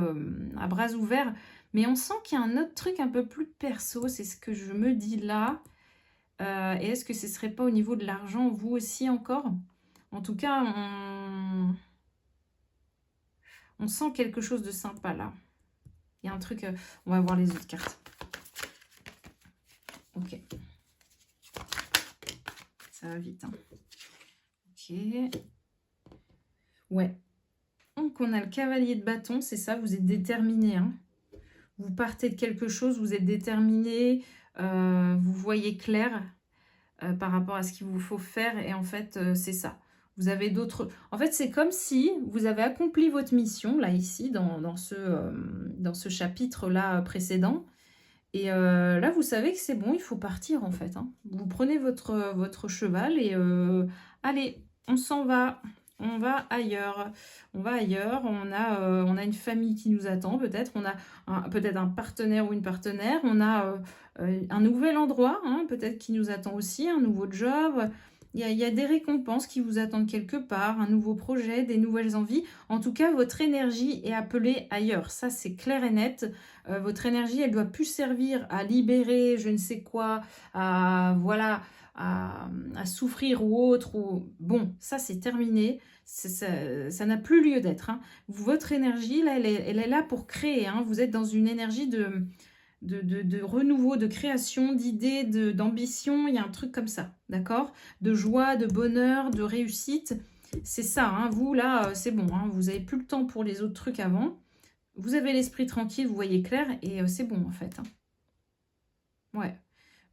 à bras ouverts. Mais on sent qu'il y a un autre truc un peu plus perso, c'est ce que je me dis là. Et est-ce que ce serait pas au niveau de l'argent, vous aussi encore? En tout cas, on sent quelque chose de sympa là. Il y a un truc, on va voir les autres cartes. Ok. Ça va vite, hein. Ok. Ouais. Donc, on a le cavalier de bâton, c'est ça, vous êtes déterminé, hein. Vous partez de quelque chose, vous êtes déterminé, vous voyez clair par rapport à ce qu'il vous faut faire. Et en fait, c'est ça. Vous avez d'autres... En fait, c'est comme si vous avez accompli votre mission, là, ici, dans ce chapitre-là précédent. Et là, vous savez que c'est bon, il faut partir en fait, hein. Vous prenez votre cheval et allez, on s'en va. On va ailleurs. On va ailleurs. On a une famille qui nous attend peut-être. On a peut-être un partenaire ou une partenaire. On a un nouvel endroit, hein, peut-être qui nous attend aussi, un nouveau job. Il y a des récompenses qui vous attendent quelque part, un nouveau projet, des nouvelles envies. En tout cas, votre énergie est appelée ailleurs. Ça, c'est clair et net. Votre énergie, elle doit plus servir à libérer je ne sais quoi, à, voilà, à souffrir ou autre. Bon, ça, c'est terminé. Ça n'a plus lieu d'être, hein. Votre énergie, là, elle est là pour créer, hein. Vous êtes dans une énergie de renouveau, de création, d'idées, d'ambition. Il y a un truc comme ça, d'accord? De joie, de bonheur, de réussite. C'est ça, hein. Vous, là, c'est bon, hein. Vous n'avez plus le temps pour les autres trucs avant. Vous avez l'esprit tranquille, vous voyez clair, et c'est bon, en fait, hein. Ouais.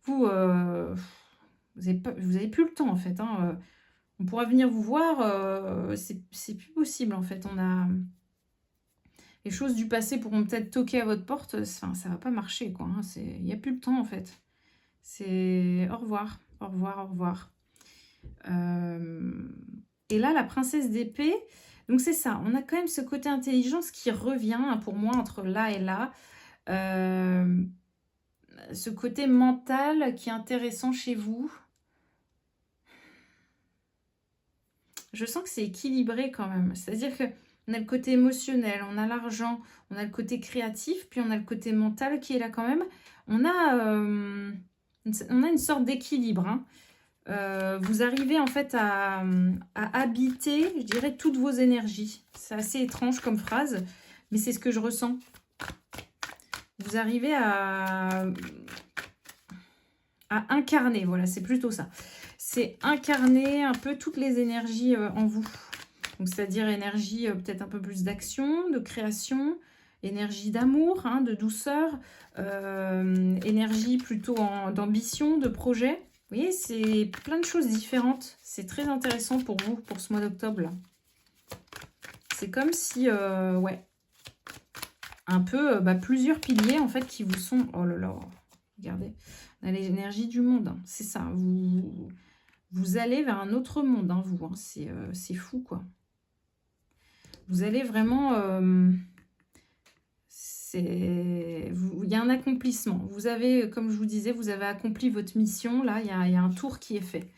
Vous, vous avez plus le temps, en fait, hein. On pourra venir vous voir, c'est plus possible, en fait. On a... Les choses du passé pourront peut-être toquer à votre porte, enfin, ça va pas marcher, quoi, hein. Il n'y a plus le temps, en fait. C'est au revoir, au revoir, au revoir. Et là, la princesse d'épée, donc c'est ça, on a quand même ce côté intelligence qui revient, hein, pour moi, entre là et là. Ce côté mental qui est intéressant chez vous. Je sens que c'est équilibré quand même. C'est-à-dire que on a le côté émotionnel, on a l'argent, on a le côté créatif, puis on a le côté mental qui est là quand même. On a une sorte d'équilibre, hein. Vous arrivez en fait à habiter, je dirais, toutes vos énergies. C'est assez étrange comme phrase, mais c'est ce que je ressens. Vous arrivez à incarner, voilà, c'est plutôt ça. C'est incarner un peu toutes les énergies en vous. Donc, c'est-à-dire énergie peut-être un peu plus d'action, de création, énergie d'amour, hein, de douceur, énergie plutôt d'ambition, de projet. Vous voyez, c'est plein de choses différentes. C'est très intéressant pour vous, pour ce mois d'octobre. C'est comme si, ouais, un peu plusieurs piliers en fait qui vous sont... Oh là là, regardez, on a l'énergie du monde, hein. C'est ça, vous allez vers un autre monde, hein, vous, hein. C'est fou, quoi. Vous allez vraiment... il y a un accomplissement. Vous avez, comme je vous disais, vous avez accompli votre mission. Là, il y a un tour qui est fait.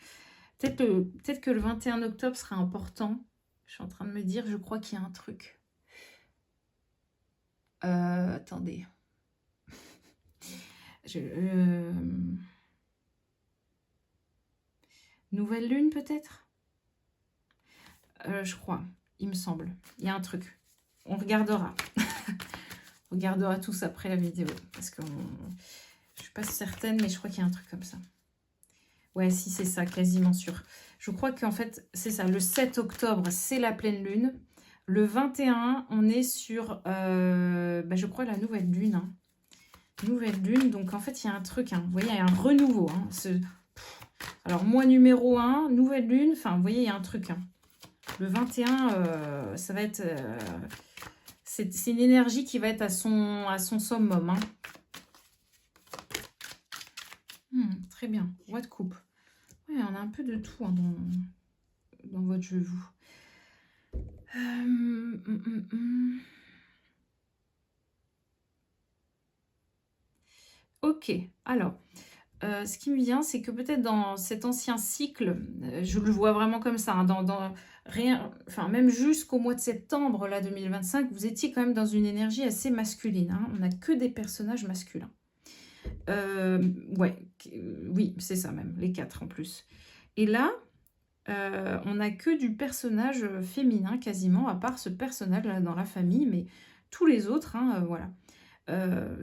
Peut-être que le 21 octobre sera important. Je suis en train de me dire, je crois qu'il y a un truc. Attendez. Nouvelle lune, peut-être, je crois, il me semble. Il y a un truc. On regardera. On regardera tous après la vidéo. Parce que je suis pas certaine, mais je crois qu'il y a un truc comme ça. Ouais, si, c'est ça, quasiment sûr. Je crois qu'en fait, c'est ça. Le 7 octobre, c'est la pleine lune. Le 21, on est sur, je crois, la nouvelle lune, hein. Nouvelle lune. Donc, en fait, il y a un truc, hein. Vous voyez, il y a un renouveau, hein. Alors, mois numéro 1, nouvelle lune. Enfin, vous voyez, il y a un truc, hein. Le 21, ça va être... c'est une énergie qui va être à son summum, hein. Très bien. Roi de coupe. Ouais, on a un peu de tout, hein, dans votre jeu, vous. Ok, alors, ce qui me vient, c'est que peut-être dans cet ancien cycle, je le vois vraiment comme ça, hein, rien, enfin même jusqu'au mois de septembre là, 2025, vous étiez quand même dans une énergie assez masculine, hein. On n'a que des personnages masculins. Ouais, oui, c'est ça même, les 4 en plus. Et là, on n'a que du personnage féminin quasiment, à part ce personnage là dans la famille, mais tous les autres, hein, voilà.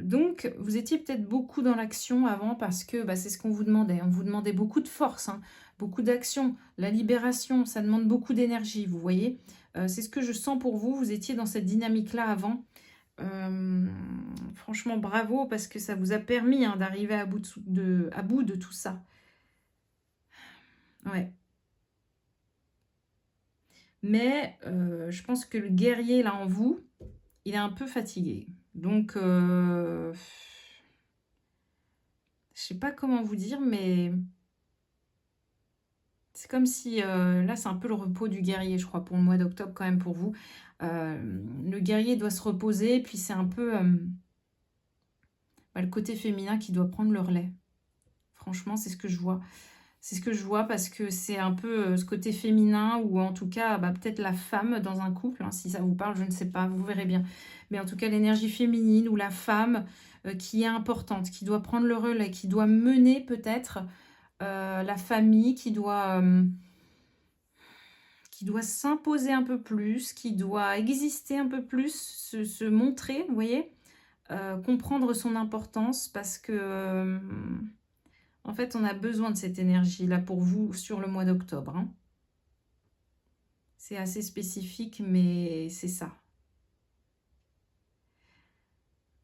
Donc, vous étiez peut-être beaucoup dans l'action avant parce que bah, c'est ce qu'on vous demandait. On vous demandait beaucoup de force, hein, beaucoup d'action. La libération, ça demande beaucoup d'énergie, vous voyez. C'est ce que je sens pour vous. Vous étiez dans cette dynamique-là avant. Franchement, bravo parce que ça vous a permis hein, d'arriver à bout à bout de tout ça. Ouais. Mais je pense que le guerrier, là, en vous, il est un peu fatigué. Donc, je sais pas comment vous dire, mais c'est comme si, là, c'est un peu le repos du guerrier, je crois, pour le mois d'octobre, quand même, pour vous. Le guerrier doit se reposer, puis c'est un peu bah, le côté féminin qui doit prendre le relais. Franchement, c'est ce que je vois. C'est ce que je vois parce que c'est un peu ce côté féminin ou en tout cas bah, peut-être la femme dans un couple, hein, si ça vous parle, je ne sais pas, vous verrez bien. Mais en tout cas l'énergie féminine ou la femme qui est importante, qui doit prendre le relais, qui doit mener peut-être la famille, qui doit s'imposer un peu plus, qui doit exister un peu plus, se montrer, vous voyez, comprendre son importance parce que... en fait, on a besoin de cette énergie-là pour vous sur le mois d'octobre, hein. C'est assez spécifique, mais c'est ça.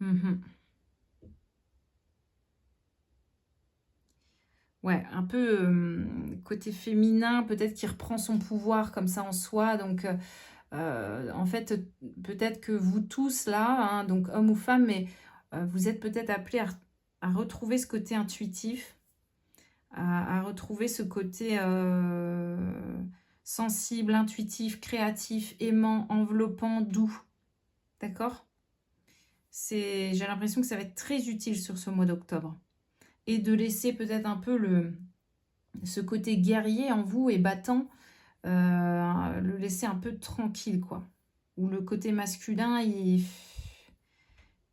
Mhm. Ouais, un peu côté féminin, peut-être qui reprend son pouvoir comme ça en soi. Donc, en fait, peut-être que vous tous là, hein, donc hommes ou femmes, mais vous êtes peut-être appelés à retrouver ce côté intuitif, à retrouver ce côté sensible, intuitif, créatif, aimant, enveloppant, doux. D'accord? J'ai l'impression que ça va être très utile sur ce mois d'octobre. Et de laisser peut-être un peu ce côté guerrier en vous et battant, le laisser un peu tranquille, quoi. Ou le côté masculin,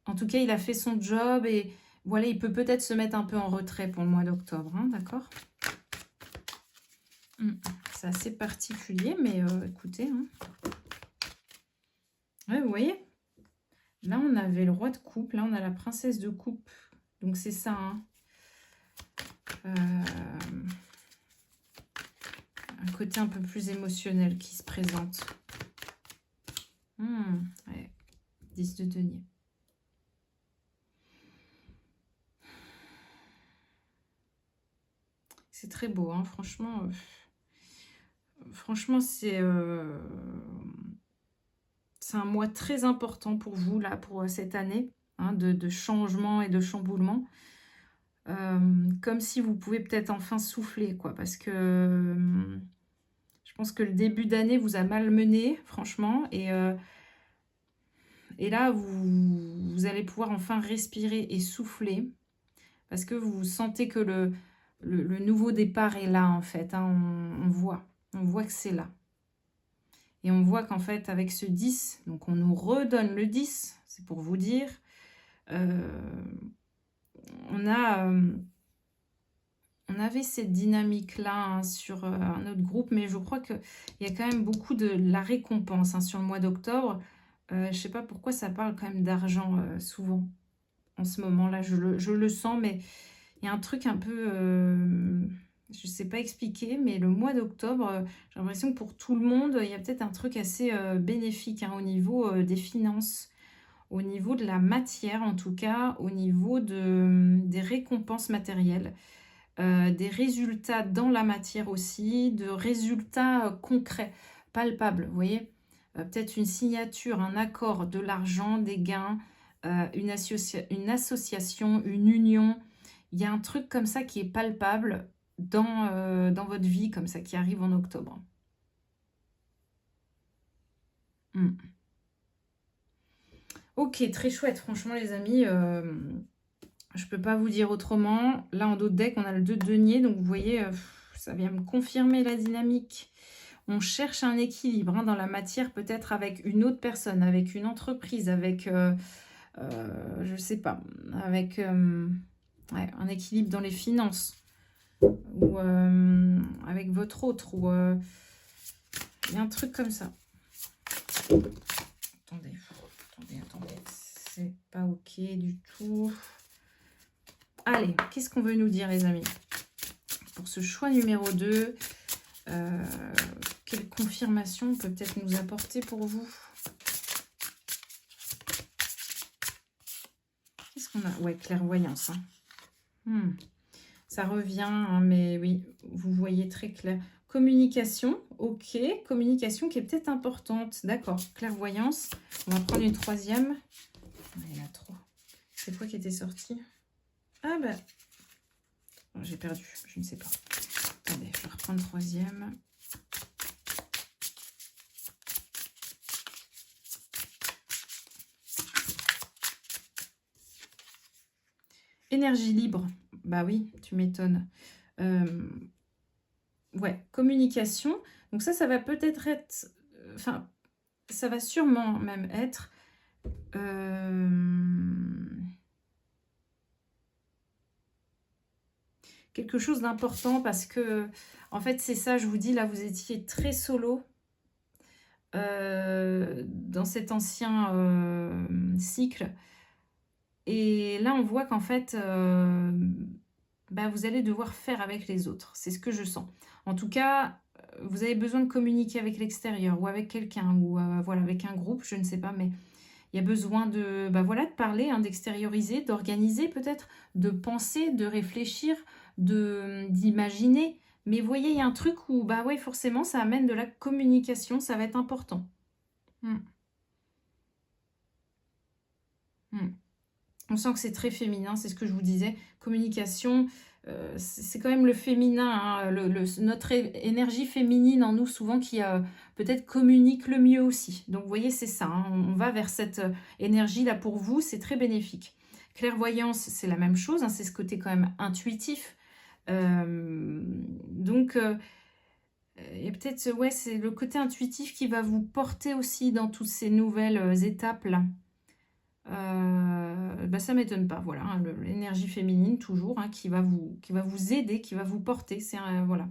en tout cas, il a fait son job et voilà, il peut peut-être se mettre un peu en retrait pour le mois d'octobre, hein, d'accord? C'est assez particulier, mais écoutez, hein. Ouais, vous voyez? Là, on avait le roi de coupe, là, on a la princesse de coupe. Donc, c'est ça, hein. Un côté un peu plus émotionnel qui se présente. Ouais. 10 de denier. C'est très beau, hein, franchement. Franchement, c'est un mois très important pour vous, là, pour cette année, hein, de changement et de chamboulement. Comme si vous pouvez peut-être enfin souffler, quoi, parce que je pense que le début d'année vous a malmené, franchement, et là, vous allez pouvoir enfin respirer et souffler, parce que vous sentez que le nouveau départ est là, en fait, hein, on voit que c'est là. Et on voit qu'en fait, avec ce 10, donc on nous redonne le 10, c'est pour vous dire, on avait cette dynamique-là hein, sur un autre groupe, mais je crois qu'il y a quand même beaucoup de la récompense hein, sur le mois d'octobre. Je ne sais pas pourquoi ça parle quand même d'argent souvent en ce moment-là. Je le sens, mais il y a un truc un peu... je ne sais pas expliquer, mais le mois d'octobre, j'ai l'impression que pour tout le monde, il y a peut-être un truc assez bénéfique hein, au niveau des finances, au niveau de la matière en tout cas, au niveau des récompenses matérielles. Des résultats dans la matière aussi, de résultats concrets, palpables, vous voyez. Peut-être une signature, un accord, de l'argent, des gains, une association, une union. Il y a un truc comme ça qui est palpable dans votre vie, comme ça, qui arrive en octobre. Ok, très chouette, franchement les amis. Je peux pas vous dire autrement. Là, en dos de deck, on a le 2 de denier. Donc, vous voyez, ça vient me confirmer la dynamique. On cherche un équilibre hein, dans la matière, peut-être avec une autre personne, avec une entreprise, avec, je sais pas, avec ouais, un équilibre dans les finances. Ou avec votre autre. Ou il y a un truc comme ça. Attendez, attendez. C'est pas ok du tout. Allez, qu'est-ce qu'on veut nous dire, les amis? Pour ce choix numéro 2, quelle confirmation peut peut-être nous apporter pour vous? Qu'est-ce qu'on a? Ouais, clairvoyance. Hein. Ça revient, hein, mais oui, vous voyez très clair. Communication, ok. Communication qui est peut-être importante. D'accord, clairvoyance. On va prendre une troisième. Il y en a trop. C'est quoi qui était sorti? Ah ben, j'ai perdu, je ne sais pas. Attendez, je vais reprendre troisième. Énergie libre. Bah oui, tu m'étonnes. Ouais, communication. Donc ça va peut-être être... Enfin, ça va sûrement même être... quelque chose d'important parce que, en fait, c'est ça, je vous dis, là, vous étiez très solo dans cet ancien cycle. Et là, on voit qu'en fait, bah, vous allez devoir faire avec les autres. C'est ce que je sens. En tout cas, vous avez besoin de communiquer avec l'extérieur ou avec quelqu'un ou voilà, avec un groupe, je ne sais pas, mais il y a besoin de, bah, voilà, de parler, hein, d'extérioriser, d'organiser peut-être, de penser, de réfléchir, d'imaginer. Mais vous voyez, il y a un truc où, bah ouais, forcément, ça amène de la communication, ça va être important. On sent que c'est très féminin, c'est ce que je vous disais. Communication, c'est quand même le féminin, hein, notre énergie féminine en nous souvent qui peut-être communique le mieux aussi. Donc vous voyez, c'est ça, hein, on va vers cette énergie-là pour vous, c'est très bénéfique. Clairvoyance, c'est la même chose, hein, c'est ce côté quand même intuitif. Donc, et peut-être, ouais, c'est le côté intuitif qui va vous porter aussi dans toutes ces nouvelles étapes-là. Bah, ça m'étonne pas, voilà, hein, l'énergie féminine toujours, hein, qui va vous aider, qui va vous porter, c'est voilà,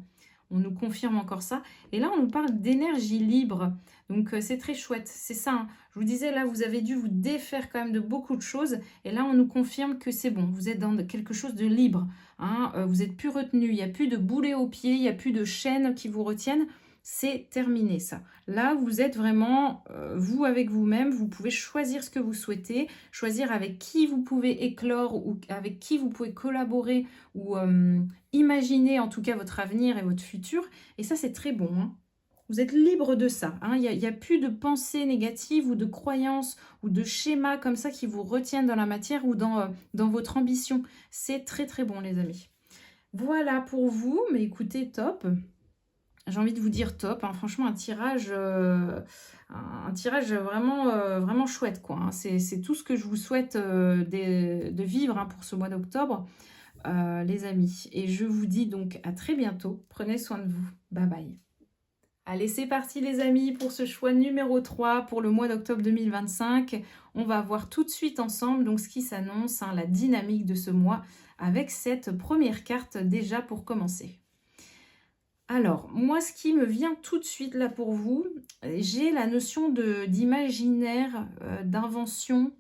on nous confirme encore ça. Et là, on nous parle d'énergie libre, donc c'est très chouette, c'est ça, hein. Je vous disais, là, vous avez dû vous défaire quand même de beaucoup de choses, et là, on nous confirme que c'est bon, vous êtes dans quelque chose de libre, hein, vous n'êtes plus retenu, il n'y a plus de boulets aux pieds, il n'y a plus de chaînes qui vous retiennent. C'est terminé ça. Là, vous êtes vraiment, vous avec vous-même, vous pouvez choisir ce que vous souhaitez, choisir avec qui vous pouvez éclore ou avec qui vous pouvez collaborer ou imaginer en tout cas votre avenir et votre futur. Et ça, c'est très bon. Hein. Vous êtes libre de ça. Hein. Il n'y a plus de pensées négatives ou de croyances ou de schémas comme ça qui vous retiennent dans la matière ou dans votre ambition. C'est très très bon, les amis. Voilà pour vous. Mais écoutez, top. J'ai envie de vous dire top, hein. Franchement un tirage vraiment, vraiment chouette, quoi. Hein. C'est tout ce que je vous souhaite de vivre hein, pour ce mois d'octobre, les amis. Et je vous dis donc à très bientôt. Prenez soin de vous. Bye bye. Allez, c'est parti les amis pour ce choix numéro 3 pour le mois d'octobre 2025. On va voir tout de suite ensemble donc ce qui s'annonce, hein, la dynamique de ce mois avec cette première carte déjà pour commencer. Alors, moi, ce qui me vient tout de suite là pour vous, j'ai la notion d'imaginaire, d'invention.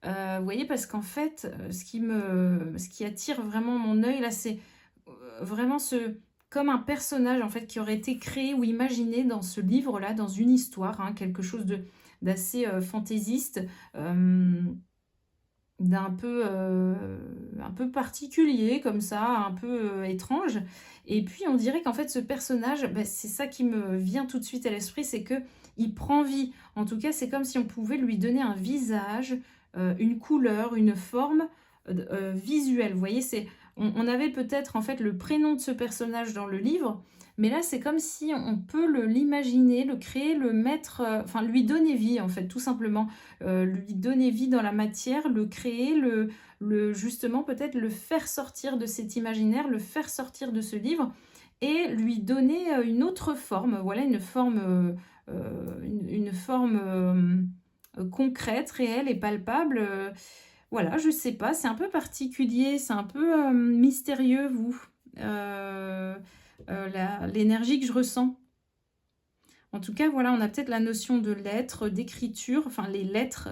Vous voyez, parce qu'en fait, ce qui attire vraiment mon œil là, c'est vraiment comme un personnage en fait qui aurait été créé ou imaginé dans ce livre-là, dans une histoire, hein, quelque chose d'assez fantaisiste. Un peu particulier comme ça, un peu étrange. Et puis on dirait qu'en fait ce personnage, bah, c'est ça qui me vient tout de suite à l'esprit, c'est que il prend vie. En tout cas, c'est comme si on pouvait lui donner un visage, une couleur, une forme visuelle. Vous voyez, on avait peut-être en fait le prénom de ce personnage dans le livre, Mais là, c'est comme si on peut l'imaginer, le créer, le mettre, enfin lui donner vie en fait, tout simplement. Lui donner vie dans la matière, le créer, justement peut-être le faire sortir de cet imaginaire, le faire sortir de ce livre et lui donner une autre forme, voilà, une forme, une forme concrète, réelle et palpable. Voilà, je sais pas, c'est un peu particulier, c'est un peu mystérieux, vous. Euh, l'énergie que je ressens. En tout cas, voilà, on a peut-être la notion de lettres, d'écriture, enfin les lettres,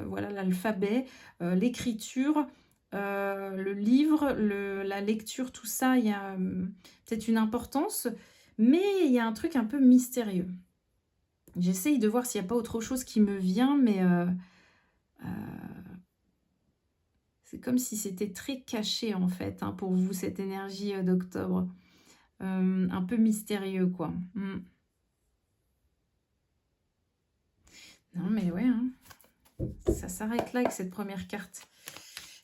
voilà, l'alphabet, l'écriture, le livre, la lecture, tout ça, il y a peut-être une importance, mais il y a un truc un peu mystérieux. J'essaye de voir s'il n'y a pas autre chose qui me vient, mais c'est comme si c'était très caché en fait, hein, pour vous, cette énergie d'octobre. Un peu mystérieux, quoi. Non, mais ouais, hein. Ça s'arrête là avec cette première carte.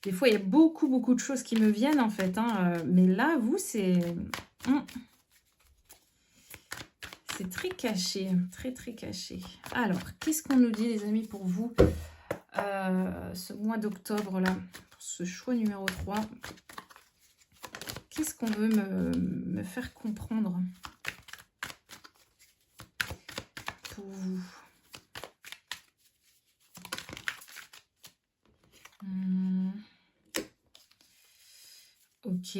Des fois, il y a beaucoup, beaucoup de choses qui me viennent, en fait. Hein, mais là, vous, c'est... c'est très caché. Très, très caché. Alors, qu'est-ce qu'on nous dit, les amis, pour vous, ce mois d'octobre, là, pour ce choix numéro 3? Qu'est-ce qu'on veut me faire comprendre pour vous? Ok.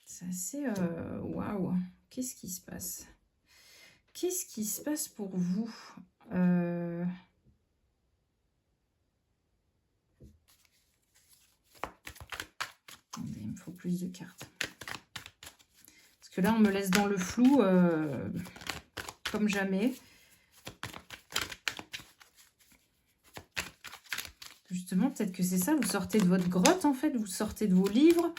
C'est assez... waouh. Qu'est-ce qui se passe? Qu'est-ce qui se passe pour vous? Attendez, il me faut plus de cartes. Parce que là, on me laisse dans le flou comme jamais. Justement, peut-être que c'est ça. Vous sortez de votre grotte, en fait. Vous sortez de vos livres.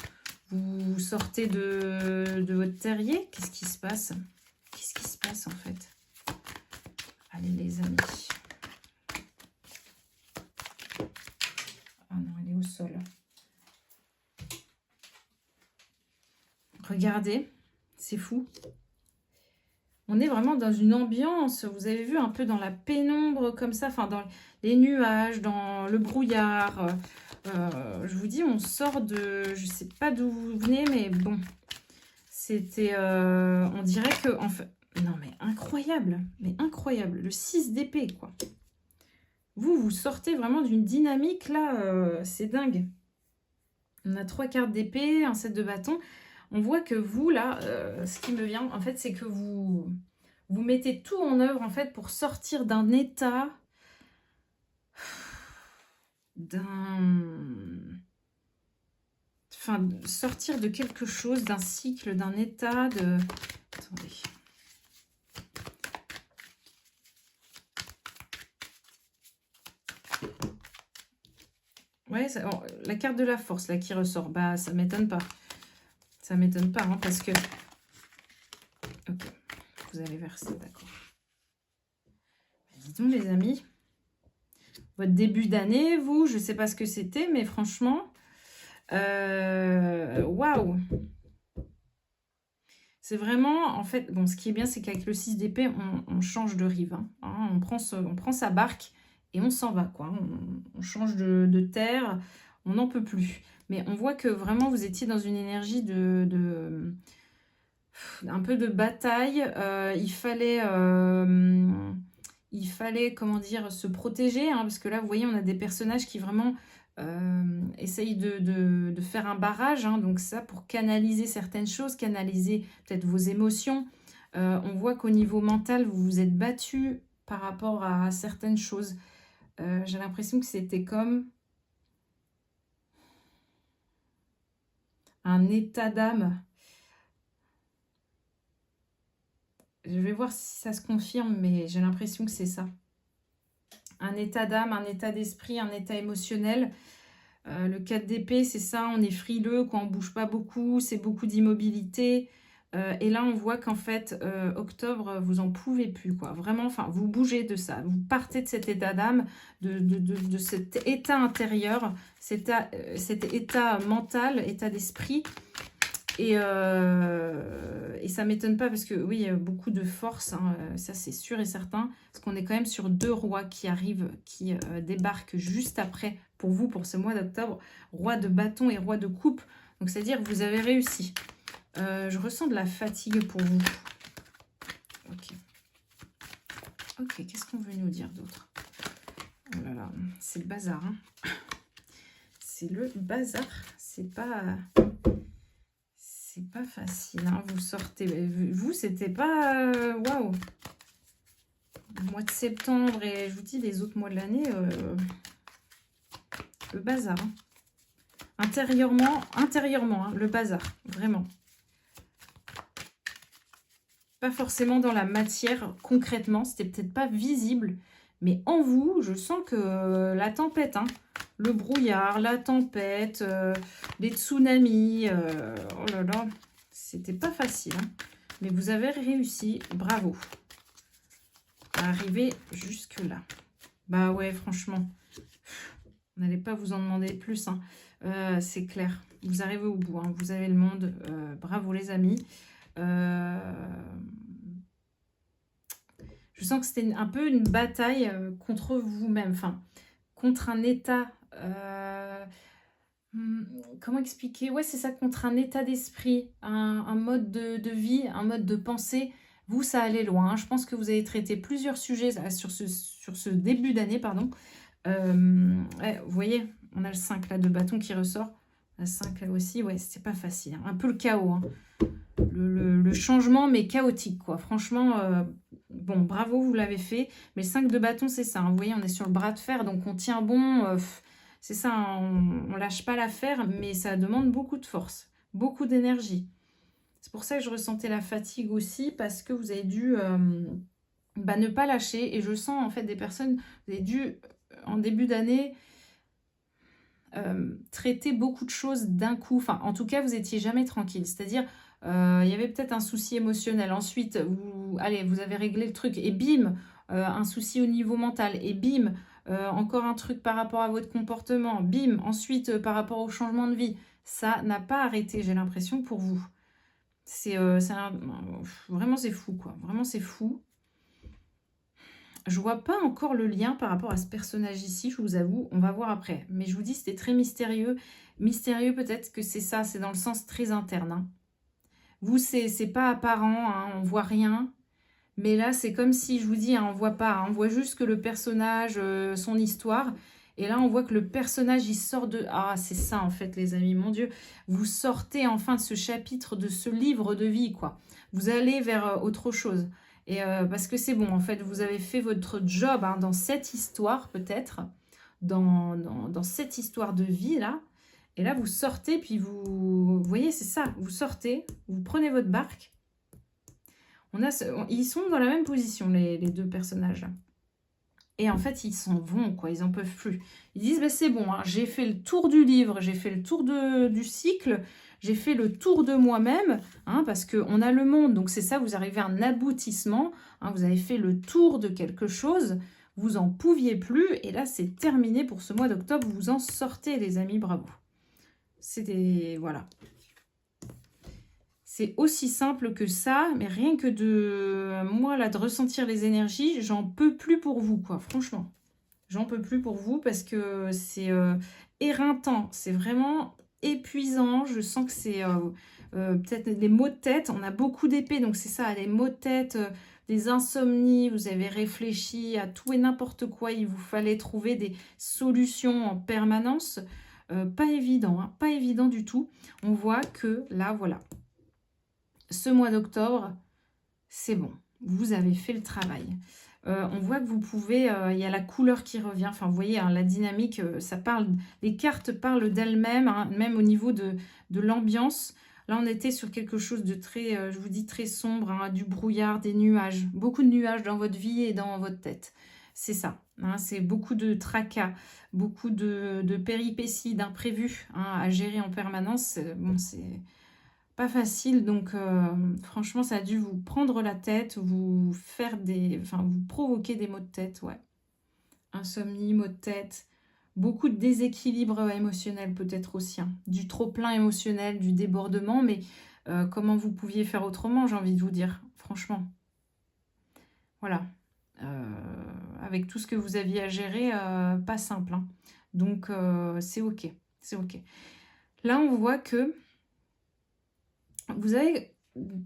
Vous sortez de votre terrier. Qu'est-ce qui se passe? Qu'est-ce qui se passe, en fait? Allez, les amis. Ah non, elle est au sol. Regardez, c'est fou. On est vraiment dans une ambiance, vous avez vu, un peu dans la pénombre comme ça, enfin dans les nuages, dans le brouillard. Je vous dis, on sort de... Je sais pas d'où vous venez, mais bon. C'était... on dirait que... En fait, non mais incroyable, mais incroyable. Le 6 d'épée, quoi. Vous sortez vraiment d'une dynamique, là, c'est dingue. On a 3 cartes d'épée, un 7 de bâton. On voit que vous, là, ce qui me vient, en fait, c'est que vous mettez tout en œuvre, en fait, pour sortir d'un état, enfin, sortir de quelque chose, d'un cycle, d'un état, de... Attendez. Ouais, ça, la carte de la force, là, qui ressort, bah, ça m'étonne pas. Ça m'étonne pas, hein, parce que... Ok, vous allez verser, d'accord. Dis donc, les amis, votre début d'année, vous, je sais pas ce que c'était, mais franchement, waouh! C'est vraiment, en fait, bon, ce qui est bien, c'est qu'avec le 6 d'épée, on change de rive. Hein, on prend sa barque et on s'en va, quoi. On change de terre, on n'en peut plus. Mais on voit que vraiment, vous étiez dans une énergie un peu de bataille. Il fallait, comment dire, se protéger, hein, parce que là, vous voyez, on a des personnages qui vraiment essayent de faire un barrage, hein, donc ça, pour canaliser certaines choses, canaliser peut-être vos émotions. On voit qu'au niveau mental, vous vous êtes battu par rapport à certaines choses. J'ai l'impression que c'était comme un état d'âme. Je vais voir si ça se confirme, mais j'ai l'impression que c'est ça. Un état d'âme, un état d'esprit, un état émotionnel. Le 4 d'épée, c'est ça, on est frileux, quand on ne bouge pas beaucoup, c'est beaucoup d'immobilité. Et là, on voit qu'en fait, octobre, vous en pouvez plus, quoi. Vraiment, enfin, vous bougez de ça. Vous partez de cet état d'âme, de cet état intérieur, cet état mental, état d'esprit. Et ça ne m'étonne pas parce que, oui, il y a beaucoup de force, hein, ça c'est sûr et certain. Parce qu'on est quand même sur 2 rois qui arrivent, qui débarquent juste après, pour vous, pour ce mois d'octobre. Roi de bâton et roi de coupe. Donc, c'est-à-dire que vous avez réussi. Je ressens de la fatigue pour vous. Ok. Ok, qu'est-ce qu'on veut nous dire d'autre? Oh là là, c'est le bazar. Hein. C'est le bazar. C'est pas facile. Hein. Vous sortez. Vous, c'était pas... Waouh! Le mois de septembre et je vous dis les autres mois de l'année, le bazar. Hein. Intérieurement, hein, le bazar. Vraiment. Pas forcément dans la matière, concrètement, c'était peut-être pas visible, mais en vous, je sens que la tempête, hein, le brouillard, la tempête, les tsunamis, oh là là, c'était pas facile, hein, mais vous avez réussi, bravo, à arriver jusque-là. Bah ouais, franchement, on n'allait pas vous en demander plus, hein, c'est clair, vous arrivez au bout, hein, vous avez le monde, bravo les amis. Je sens que c'était un peu une bataille contre vous-même, enfin, contre un état... comment expliquer? Ouais, c'est ça, contre un état d'esprit, un mode de vie, un mode de pensée. Vous, ça allait loin. Hein. Je pense que vous avez traité plusieurs sujets sur ce début d'année, pardon. Ouais, vous voyez, on a le 5 là de bâton qui ressort. Le 5 là aussi, ouais, c'est pas facile. Hein. Un peu le chaos, hein. Le changement, mais chaotique, quoi. Franchement, bon, bravo, vous l'avez fait. Mais le 5 de bâton, c'est ça. Hein. Vous voyez, on est sur le bras de fer, donc on tient bon. C'est ça, hein, on lâche pas l'affaire, mais ça demande beaucoup de force, beaucoup d'énergie. C'est pour ça que je ressentais la fatigue aussi, parce que vous avez dû ne pas lâcher. Et je sens, en fait, des personnes, vous avez dû, en début d'année... traiter beaucoup de choses d'un coup. Enfin, en tout cas, vous n'étiez jamais tranquille. C'est-à-dire, il y avait peut-être un souci émotionnel. Ensuite, vous avez réglé le truc. Et bim, un souci au niveau mental. Et bim, encore un truc par rapport à votre comportement. Bim, ensuite, par rapport au changement de vie. Ça n'a pas arrêté, j'ai l'impression, pour vous. Vraiment, c'est fou, quoi. Vraiment, c'est fou. Je vois pas encore le lien par rapport à ce personnage ici, je vous avoue. On va voir après. Mais je vous dis, c'était très mystérieux. Mystérieux, peut-être que c'est ça, c'est dans le sens très interne. Hein. Vous, c'est pas apparent, hein, on voit rien. Mais là, c'est comme si, je vous dis, hein, on voit pas. Hein, on voit juste que le personnage, son histoire. Et là, on voit que le personnage, il sort de... Ah, c'est ça, en fait, les amis, mon Dieu. Vous sortez enfin de ce chapitre, de ce livre de vie, quoi. Vous allez vers autre chose. Et parce que c'est bon, en fait, vous avez fait votre job hein, dans cette histoire, peut-être. Dans cette histoire de vie, là. Et là, vous sortez, puis vous voyez, c'est ça. Vous sortez, vous prenez votre barque. Ils sont dans la même position, les deux personnages. Et en fait, ils s'en vont, quoi. Ils n'en peuvent plus. Ils disent, bah, c'est bon, hein, j'ai fait le tour du livre, j'ai fait le tour du cycle, j'ai fait le tour de moi-même, hein, parce qu'on a le monde. Donc, c'est ça, vous arrivez à un aboutissement. Hein, vous avez fait le tour de quelque chose. Vous n'en pouviez plus. Et là, c'est terminé pour ce mois d'octobre. Vous en sortez, les amis. Bravo. C'était... Voilà. C'est aussi simple que ça, mais rien que de... Moi, là, de ressentir les énergies, j'en peux plus pour vous, quoi, franchement. J'en peux plus pour vous parce que c'est éreintant. C'est vraiment épuisant. Je sens que c'est peut-être des maux de tête. On a beaucoup d'épées, donc c'est ça, des maux de tête, des insomnies. Vous avez réfléchi à tout et n'importe quoi. Il vous fallait trouver des solutions en permanence. Pas évident, hein, pas évident du tout. On voit que là, voilà. Ce mois d'octobre, c'est bon. Vous avez fait le travail. On voit que vous pouvez... Il y a la couleur qui revient. Enfin, vous voyez, hein, la dynamique, ça parle... Les cartes parlent d'elles-mêmes, hein, même au niveau de l'ambiance. Là, on était sur quelque chose de très, je vous dis, très sombre. Hein, du brouillard, des nuages. Beaucoup de nuages dans votre vie et dans votre tête. C'est ça. Hein, c'est beaucoup de tracas, beaucoup de péripéties, d'imprévus hein, à gérer en permanence. Bon, c'est... pas facile. Donc, franchement, ça a dû vous prendre la tête, vous faire enfin, vous provoquer des maux de tête, ouais. Insomnie, maux de tête, beaucoup de déséquilibre émotionnel peut-être aussi, hein. Du trop-plein émotionnel, du débordement, mais comment vous pouviez faire autrement, j'ai envie de vous dire, franchement. Voilà. Avec tout ce que vous aviez à gérer, pas simple, hein. Donc, c'est OK, c'est OK. Là, on voit que vous avez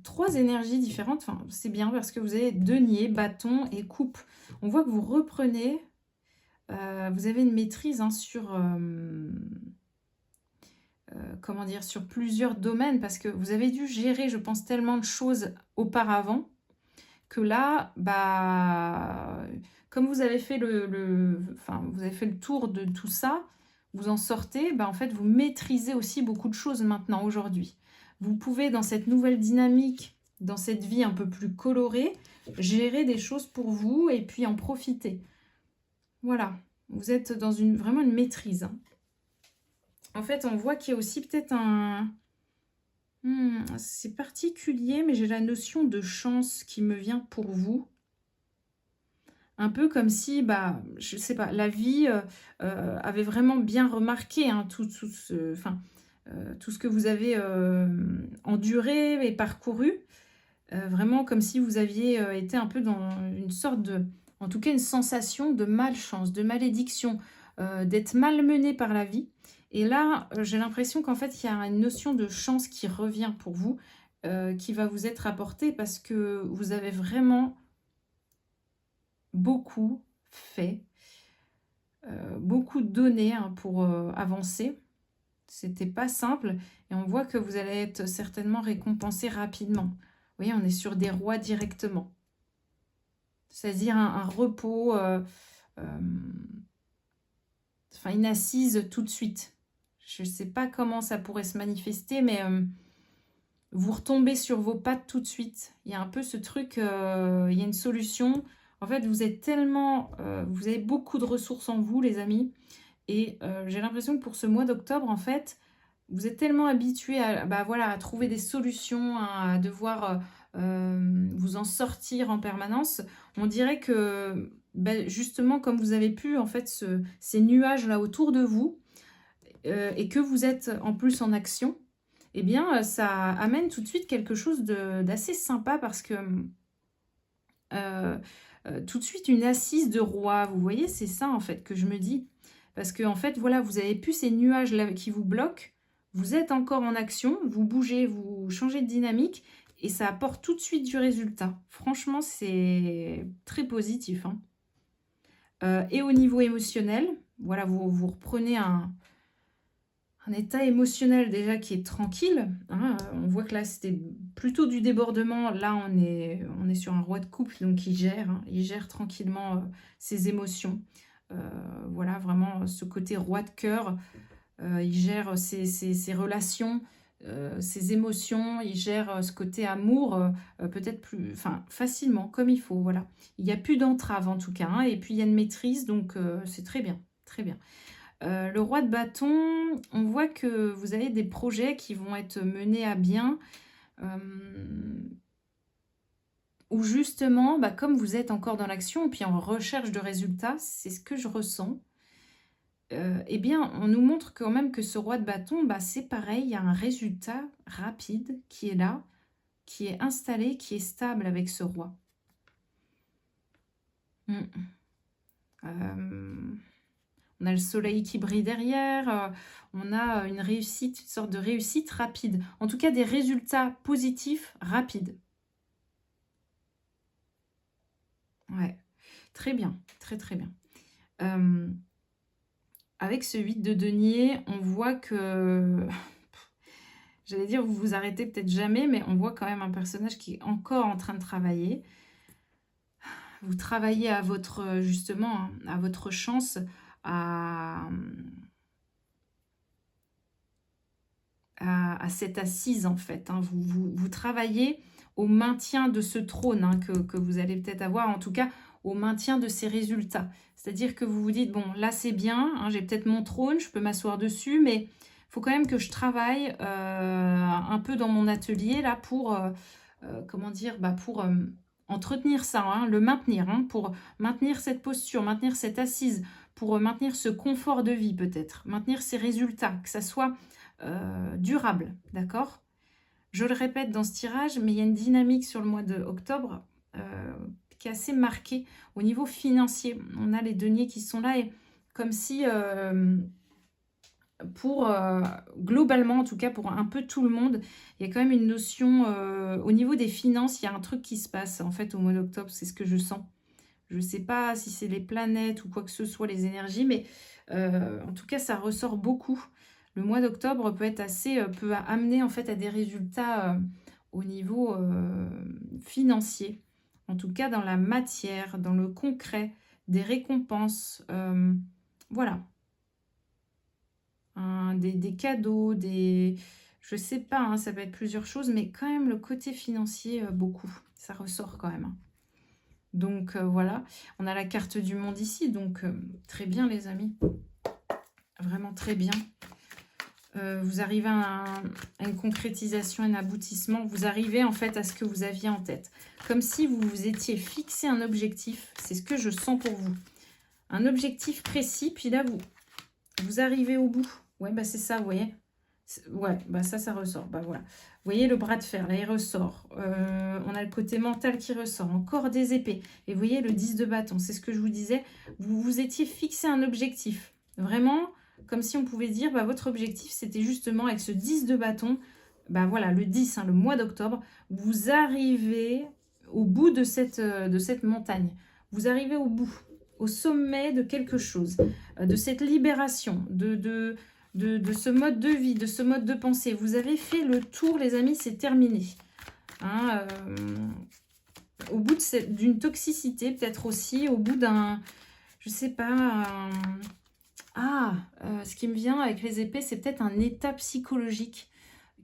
3 énergies différentes. Enfin, c'est bien parce que vous avez denier, bâton et coupe. On voit que vous reprenez, vous avez une maîtrise, hein, sur, comment dire? Sur plusieurs domaines parce que vous avez dû gérer, je pense, tellement de choses auparavant que là, bah, comme vous avez fait enfin, vous avez fait le tour de tout ça, vous en sortez, bah, en fait, vous maîtrisez aussi beaucoup de choses maintenant, aujourd'hui. Vous pouvez, dans cette nouvelle dynamique, dans cette vie un peu plus colorée, gérer des choses pour vous et puis en profiter. Voilà, vous êtes dans vraiment une maîtrise, hein. En fait, on voit qu'il y a aussi peut-être un... c'est particulier, mais j'ai la notion de chance qui me vient pour vous. Un peu comme si, bah, je sais pas, la vie avait vraiment bien remarqué, hein, tout ce que vous avez enduré et parcouru. Vraiment comme si vous aviez été un peu dans une sorte de, en tout cas une sensation de malchance, de malédiction, d'être malmené par la vie. Et là, j'ai l'impression qu'en fait, il y a une notion de chance qui revient pour vous, qui va vous être apportée parce que vous avez vraiment beaucoup fait, beaucoup donné, hein, pour avancer. C'était pas simple et on voit que vous allez être certainement récompensé rapidement. Vous voyez, on est sur des rois directement. C'est-à-dire un repos, enfin une assise tout de suite. Je ne sais pas comment ça pourrait se manifester, mais vous retombez sur vos pattes tout de suite. Il y a un peu ce truc, il y a une solution. En fait, vous êtes tellement... vous avez beaucoup de ressources en vous, les amis. Et j'ai l'impression que pour ce mois d'octobre, en fait, vous êtes tellement habitués à, bah, voilà, à trouver des solutions, à devoir vous en sortir en permanence. On dirait que, bah, justement, comme vous avez pu, en fait, ces nuages-là autour de vous, et que vous êtes en plus en action, eh bien, ça amène tout de suite quelque chose d'assez sympa parce que tout de suite une assise de roi. Vous voyez, c'est ça, en fait, que je me dis. Parce que, en fait, voilà, vous avez plus ces nuages-là qui vous bloquent. Vous êtes encore en action, vous bougez, vous changez de dynamique et ça apporte tout de suite du résultat. Franchement, c'est très positif, hein. Et au niveau émotionnel, voilà, vous reprenez un état émotionnel déjà qui est tranquille, hein. On voit que là, c'était plutôt du débordement. Là, on est sur un roi de coupe, donc il gère, hein, il gère tranquillement ses émotions. Voilà, vraiment ce côté roi de cœur. Il gère ses relations, ses émotions, il gère ce côté amour peut-être plus, enfin, facilement, comme il faut, voilà. Il n'y a plus d'entrave en tout cas, hein, et puis il y a une maîtrise, donc c'est très bien, très bien. Le roi de bâton, on voit que vous avez des projets qui vont être menés à bien, où justement, bah, comme vous êtes encore dans l'action, puis en recherche de résultats, c'est ce que je ressens. Eh bien, on nous montre quand même que ce roi de bâton, bah, c'est pareil, il y a un résultat rapide qui est là, qui est installé, qui est stable avec ce roi. On a le soleil qui brille derrière, on a une réussite, une sorte de réussite rapide. En tout cas, des résultats positifs rapides. Ouais, très bien, très très bien. Avec ce 8 de denier, on voit que... J'allais dire, vous vous arrêtez peut-être jamais, mais on voit quand même un personnage qui est encore en train de travailler. Vous travaillez à votre, justement, hein, à votre chance, à cette assise, en fait, hein. Vous travaillez au maintien de ce trône, hein, que vous allez peut-être avoir, en tout cas, au maintien de ces résultats. C'est-à-dire que vous vous dites, bon, là, c'est bien, hein, j'ai peut-être mon trône, je peux m'asseoir dessus, mais il faut quand même que je travaille un peu dans mon atelier là pour, comment dire, pour entretenir ça, hein, le maintenir, hein, pour maintenir cette posture, maintenir cette assise, pour maintenir ce confort de vie peut-être, maintenir ces résultats, que ça soit durable, d'accord? Je le répète dans ce tirage, mais il y a une dynamique sur le mois d'octobre qui est assez marquée au niveau financier. On a les deniers qui sont là et comme si, globalement, en tout cas pour un peu tout le monde, il y a quand même une notion, au niveau des finances, il y a un truc qui se passe en fait au mois d'octobre, c'est ce que je sens. Je ne sais pas si c'est les planètes ou quoi que ce soit, les énergies, mais en tout cas, ça ressort beaucoup. Le mois d'octobre peut être peut amener en fait à des résultats au niveau financier. En tout cas, dans la matière, dans le concret, des récompenses, voilà. Des cadeaux, je sais pas, hein, ça peut être plusieurs choses, mais quand même le côté financier, beaucoup. Ça ressort quand même, hein. Donc voilà, on a la carte du monde ici, donc très bien les amis, vraiment très bien. Vous arrivez à une concrétisation, un aboutissement, vous arrivez en fait à ce que vous aviez en tête. Comme si vous vous étiez fixé un objectif, c'est ce que je sens pour vous. Un objectif précis, puis là vous arrivez au bout. Ouais, bah c'est ça, vous voyez. Ouais, bah ça ressort. Bah voilà. Vous voyez le bras de fer, là il ressort. On a le côté mental qui ressort. Encore des épées. Et vous voyez le 10 de bâton, c'est ce que je vous disais. Vous vous étiez fixé un objectif. Vraiment, comme si on pouvait dire, bah, votre objectif c'était justement avec ce 10 de bâton. Bah voilà, le 10, hein, le mois d'octobre. Vous arrivez au bout de cette montagne. Vous arrivez au bout, au sommet de quelque chose. De cette libération, de ce mode de vie, de ce mode de pensée. Vous avez fait le tour, les amis, c'est terminé. Hein, au bout d'une toxicité, peut-être aussi, au bout d'un, je sais pas, ce qui me vient avec les épées, c'est peut-être un état psychologique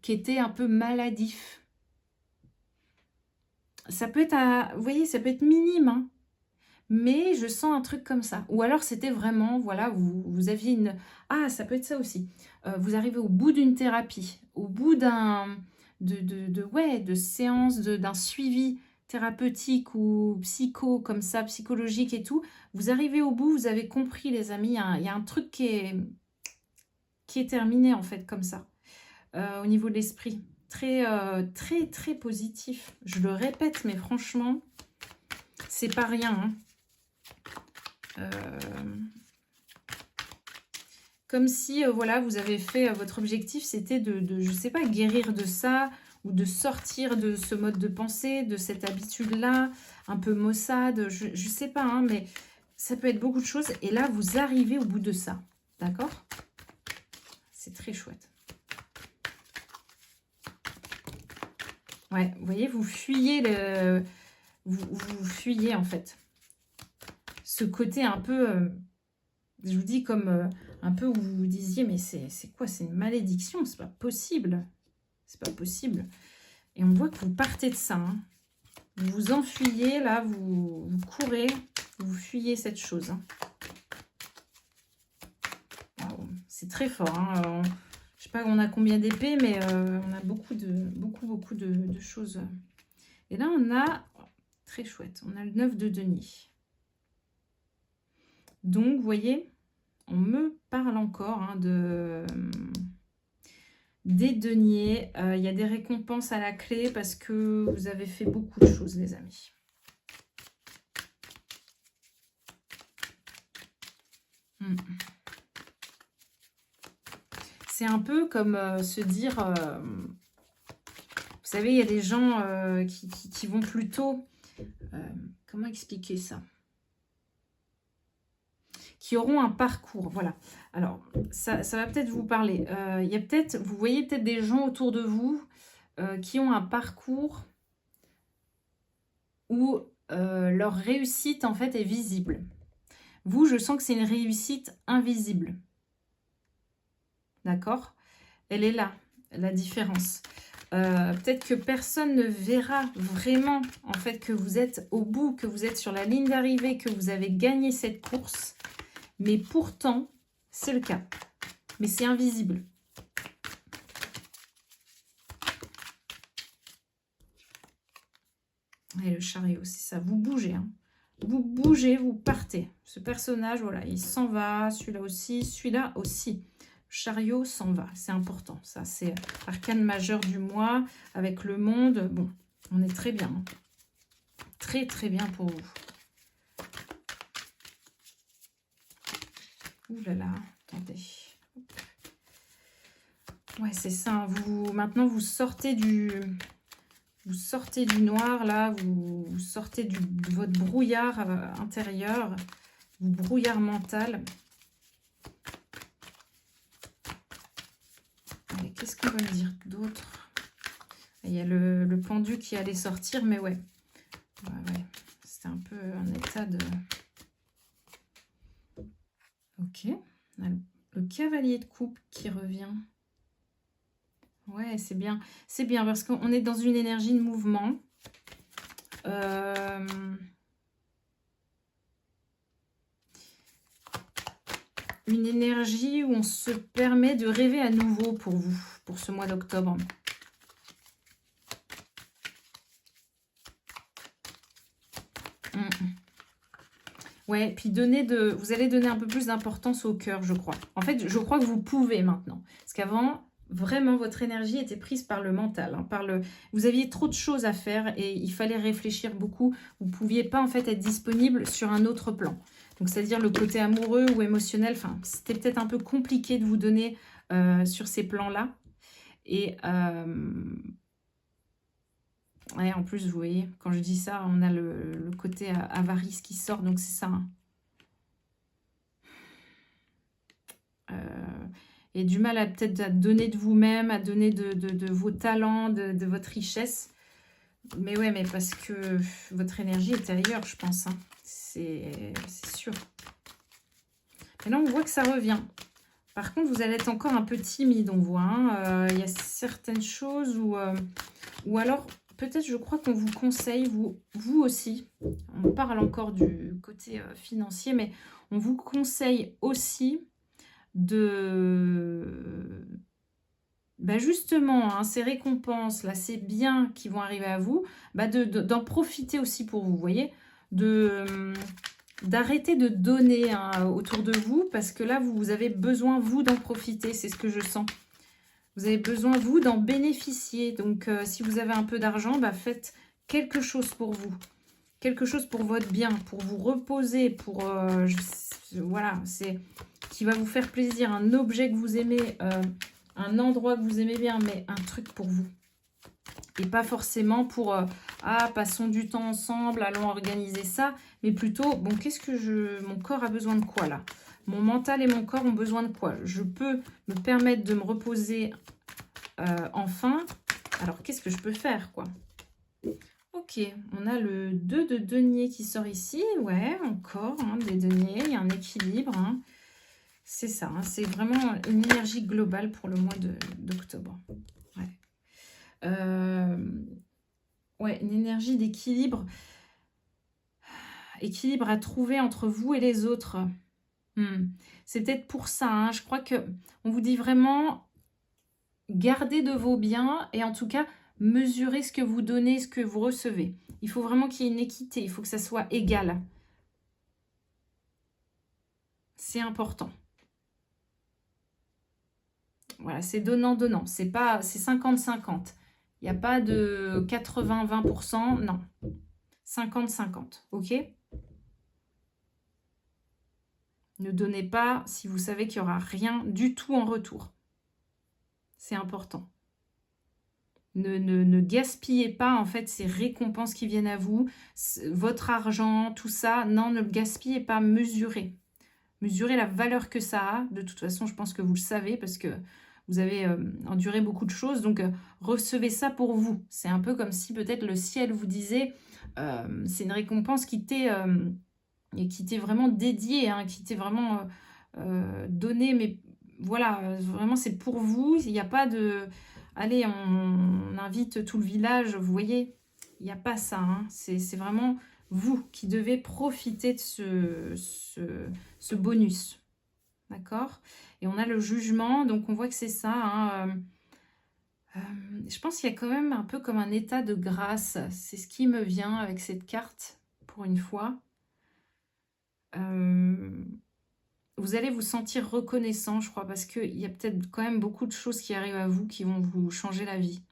qui était un peu maladif. Ça peut être, vous voyez, ça peut être minime, hein. Mais je sens un truc comme ça. Ou alors c'était vraiment, voilà, vous aviez une... Ah, ça peut être ça aussi. Vous arrivez au bout d'une thérapie, au bout de séances, d'un suivi thérapeutique ou comme ça, psychologique et tout. Vous arrivez au bout, vous avez compris les amis, il y a un truc qui est terminé en fait comme ça. Au niveau de l'esprit. Très, très, très positif. Je le répète, mais franchement, c'est pas rien, hein. Comme si, voilà, vous avez fait, votre objectif, c'était je sais pas, guérir de ça, ou de sortir de ce mode de pensée, de cette habitude-là, un peu maussade, je sais pas, hein, mais ça peut être beaucoup de choses. Et là, vous arrivez au bout de ça, d'accord? C'est très chouette. Ouais, vous voyez, vous fuyez vous fuyez, en fait. Ce côté un peu, je vous dis comme un peu où vous vous disiez, mais c'est quoi? C'est une malédiction, c'est pas possible. C'est pas possible. Et on voit que vous partez de ça, hein. Vous vous enfuyez, là, vous courez, vous fuyez cette chose, hein. C'est très fort, hein. Je sais pas, on a combien d'épées, mais on a beaucoup de choses. Et là, on a, très chouette, on a le 9 de denier. Donc, vous voyez, on me parle encore, hein, des deniers. Il y a des récompenses à la clé parce que vous avez fait beaucoup de choses, les amis. C'est un peu comme se dire... vous savez, il y a des gens qui vont plutôt... comment expliquer ça? Qui auront un parcours, voilà. Alors, ça va peut-être vous parler. Il y a peut-être, vous voyez peut-être des gens autour de vous qui ont un parcours où leur réussite, en fait, est visible. Vous, je sens que c'est une réussite invisible. D'accord? Elle est là, la différence. Peut-être que personne ne verra vraiment, en fait, que vous êtes au bout, que vous êtes sur la ligne d'arrivée, que vous avez gagné cette course. Mais pourtant, c'est le cas. Mais c'est invisible. Et le chariot, c'est ça, vous bougez. Hein. Vous bougez, vous partez. Ce personnage, voilà, il s'en va. Celui-là aussi, celui-là aussi. Le chariot s'en va, c'est important. Ça, c'est arcane majeur du mois avec le monde. Bon, on est très bien. Hein. Très, très bien pour vous. Ouh là là, attendez. Ouais, c'est ça. Maintenant, vous sortez du noir, là. Vous sortez de votre brouillard intérieur, du brouillard mental. Allez, qu'est-ce qu'on va me dire d'autre? Il y a le pendu qui allait sortir, mais ouais. Ouais. C'était un peu un état de... Ok. On a le cavalier de coupe qui revient. Ouais, c'est bien. C'est bien parce qu'on est dans une énergie de mouvement. Une énergie où on se permet de rêver à nouveau pour vous, pour ce mois d'octobre. Ouais, puis vous allez donner un peu plus d'importance au cœur, je crois. En fait, je crois que vous pouvez maintenant. Parce qu'avant, vraiment, votre énergie était prise par le mental. Hein, vous aviez trop de choses à faire et il fallait réfléchir beaucoup. Vous ne pouviez pas, en fait, être disponible sur un autre plan. Donc, c'est-à-dire le côté amoureux ou émotionnel. Enfin, c'était peut-être un peu compliqué de vous donner sur ces plans-là. Et... ouais, en plus, vous voyez, quand je dis ça, on a le côté avarice qui sort, donc c'est ça. Hein. Et du mal à peut-être à donner de vous-même, à donner de vos talents, de votre richesse. Mais ouais, mais parce que votre énergie est ailleurs, je pense. Hein. C'est sûr. Et là, on voit que ça revient. Par contre, vous allez être encore un peu timide, on voit. Hein. Il y a certaines choses ou alors... Peut-être, je crois qu'on vous conseille, vous aussi, on parle encore du côté financier, mais on vous conseille aussi de... justement, hein, ces récompenses, là, ces biens qui vont arriver à vous, d'en profiter aussi pour vous, vous voyez, d'arrêter de donner hein, autour de vous, parce que là, vous avez besoin, vous, d'en profiter, c'est ce que je sens. Vous avez besoin, vous, d'en bénéficier. Donc, si vous avez un peu d'argent, faites quelque chose pour vous. Quelque chose pour votre bien, pour vous reposer, pour... voilà, c'est qui va vous faire plaisir. Un objet que vous aimez, un endroit que vous aimez bien, mais un truc pour vous. Et pas forcément pour... passons du temps ensemble, allons organiser ça. Mais plutôt, bon, qu'est-ce que mon corps a besoin de quoi, là ? Mon mental et mon corps ont besoin de quoi? Je peux me permettre de me reposer enfin. Alors, qu'est-ce que je peux faire, quoi? Ok, on a le 2 de denier qui sort ici. Ouais, encore hein, des deniers. Il y a un équilibre. Hein. C'est ça. Hein, c'est vraiment une énergie globale pour le mois d'octobre. Ouais. Ouais, une énergie d'équilibre. Équilibre à trouver entre vous et les autres. C'est peut-être pour ça, hein. Je crois que on vous dit vraiment gardez de vos biens et en tout cas mesurez ce que vous donnez, ce que vous recevez. Il faut vraiment qu'il y ait une équité, il faut que ça soit égal. C'est important. Voilà, c'est donnant-donnant, c'est 50-50. Il n'y a pas de 80-20%, non. 50-50, ok ? Ne donnez pas si vous savez qu'il n'y aura rien du tout en retour. C'est important. Ne gaspillez pas en fait ces récompenses qui viennent à vous, votre argent, tout ça. Non, ne le gaspillez pas, mesurez. Mesurez la valeur que ça a. De toute façon, je pense que vous le savez parce que vous avez enduré beaucoup de choses. Donc, recevez ça pour vous. C'est un peu comme si peut-être le ciel vous disait c'est une récompense qui t'est vraiment dédiée, hein, qui t'est vraiment donnée. Mais voilà, vraiment, c'est pour vous. Il n'y a pas de... Allez, on invite tout le village, vous voyez, il n'y a pas ça. Hein. C'est vraiment vous qui devez profiter de ce bonus. D'accord ? Et on a le jugement, donc on voit que c'est ça. Hein, Je pense qu'il y a quand même un peu comme un état de grâce. C'est ce qui me vient avec cette carte, pour une fois. Euh, Vous allez vous sentir reconnaissant, je crois, parce qu'il y a peut-être quand même beaucoup de choses qui arrivent à vous qui vont vous changer la vie.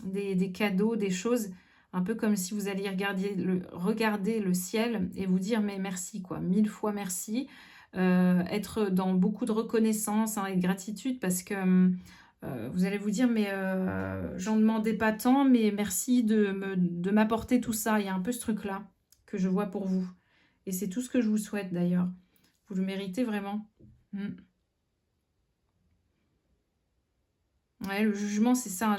Des cadeaux, des choses, un peu comme si vous alliez regarder le ciel et vous dire mais merci, quoi, 1000 fois merci. Être dans beaucoup de reconnaissance, hein, et de gratitude parce que vous allez vous dire mais j'en demandais pas tant, mais merci de m'apporter tout ça. Il y a un peu ce truc-là que je vois pour vous. Et c'est tout ce que je vous souhaite d'ailleurs. Vous le méritez vraiment. Mm. Ouais, le jugement, c'est ça.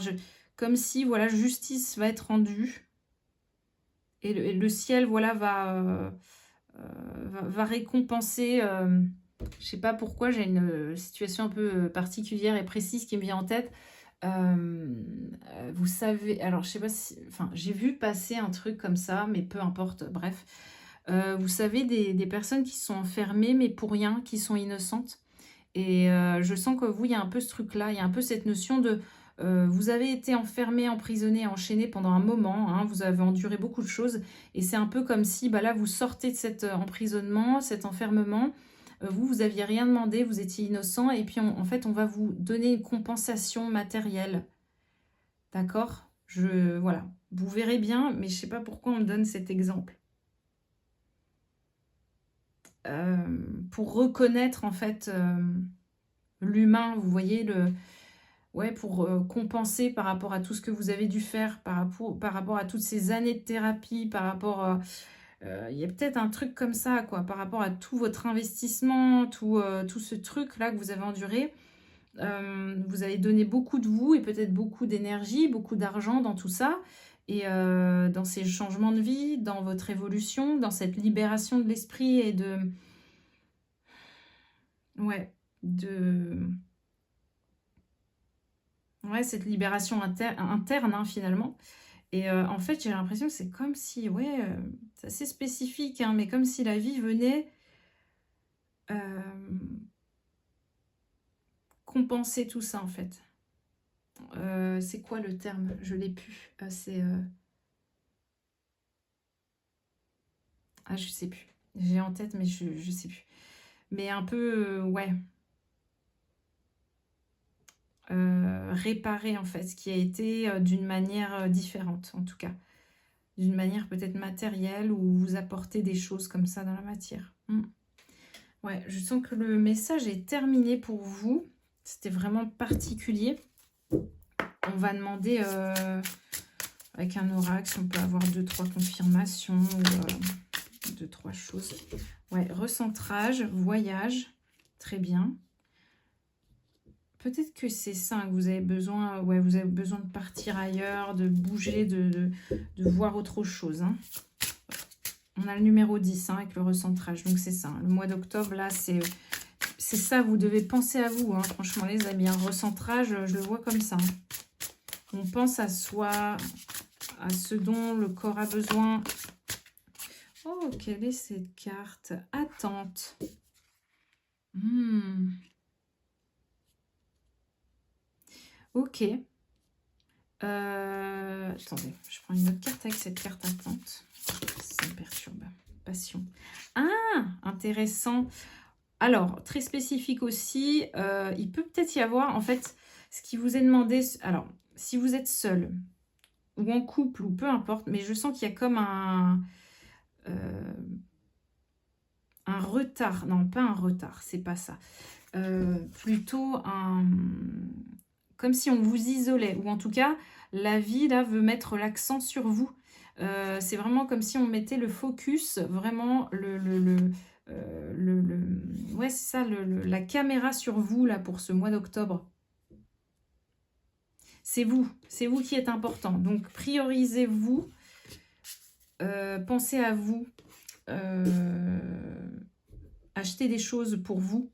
Comme si, voilà, justice va être rendue. Et le ciel, voilà, va récompenser. Je sais pas pourquoi, j'ai une situation un peu particulière et précise qui me vient en tête. Vous savez, alors je sais pas si, enfin, j'ai vu passer un truc comme ça, mais peu importe, bref. Vous savez, des personnes qui sont enfermées, mais pour rien, qui sont innocentes. Et je sens que vous, il y a un peu ce truc-là, il y a un peu cette notion de... vous avez été enfermé, emprisonné, enchaîné pendant un moment, hein, vous avez enduré beaucoup de choses, et c'est un peu comme si bah là, vous sortez de cet emprisonnement, cet enfermement, vous aviez rien demandé, vous étiez innocent, et puis en fait, on va vous donner une compensation matérielle, d'accord? Voilà, vous verrez bien, mais je sais pas pourquoi on me donne cet exemple. Pour reconnaître en fait l'humain, vous voyez, ouais, pour compenser par rapport à tout ce que vous avez dû faire, par rapport à toutes ces années de thérapie, par rapport à... Il y a peut-être un truc comme ça, quoi, par rapport à tout votre investissement, tout ce truc-là que vous avez enduré. Vous avez donné beaucoup de vous et peut-être beaucoup d'énergie, beaucoup d'argent dans tout ça. Et dans ces changements de vie, dans votre évolution, dans cette libération de l'esprit et de... Ouais, ouais, cette libération interne, hein, finalement. Et en fait, j'ai l'impression que c'est comme si, ouais, c'est assez spécifique, hein, mais comme si la vie venait euh, compenser tout ça, en fait. C'est quoi le terme? Je l'ai plus. Ah, je sais plus. J'ai en tête, mais je sais plus. Mais un peu, ouais, réparer, en fait, ce qui a été d'une manière différente, en tout cas. D'une manière peut-être matérielle, ou vous apporter des choses comme ça dans la matière. Ouais, je sens que le message est terminé pour vous. C'était vraiment particulier. On va demander avec un oracle si on peut avoir 2-3 confirmations ou 2-3 choses. Ouais, recentrage, voyage. Très bien. Peut-être que c'est ça que vous avez besoin. Ouais, vous avez besoin de partir ailleurs, de bouger, de voir autre chose. Hein. On a le numéro 10 hein, avec le recentrage. Donc c'est ça. Le mois d'octobre, là, c'est ça. Vous devez penser à vous. Hein, franchement, les amis. Un recentrage, je le vois comme ça. Hein. On pense à soi, à ce dont le corps a besoin. Oh, quelle est cette carte? Attente. Ok. Attendez, je prends une autre carte avec cette carte attente. Ça me perturbe. Passion. Ah, intéressant. Alors, très spécifique aussi, il peut peut-être y avoir, en fait, ce qui vous est demandé... Alors, si vous êtes seul, ou en couple, ou peu importe, mais je sens qu'il y a comme un retard. Non, pas un retard, c'est pas ça. Plutôt un... Comme si on vous isolait, ou en tout cas, la vie, là, veut mettre l'accent sur vous. C'est vraiment comme si on mettait le focus, vraiment, ouais, c'est ça, la caméra sur vous, là, pour ce mois d'octobre. C'est vous qui êtes important. Donc, priorisez-vous, pensez à vous, achetez des choses pour vous,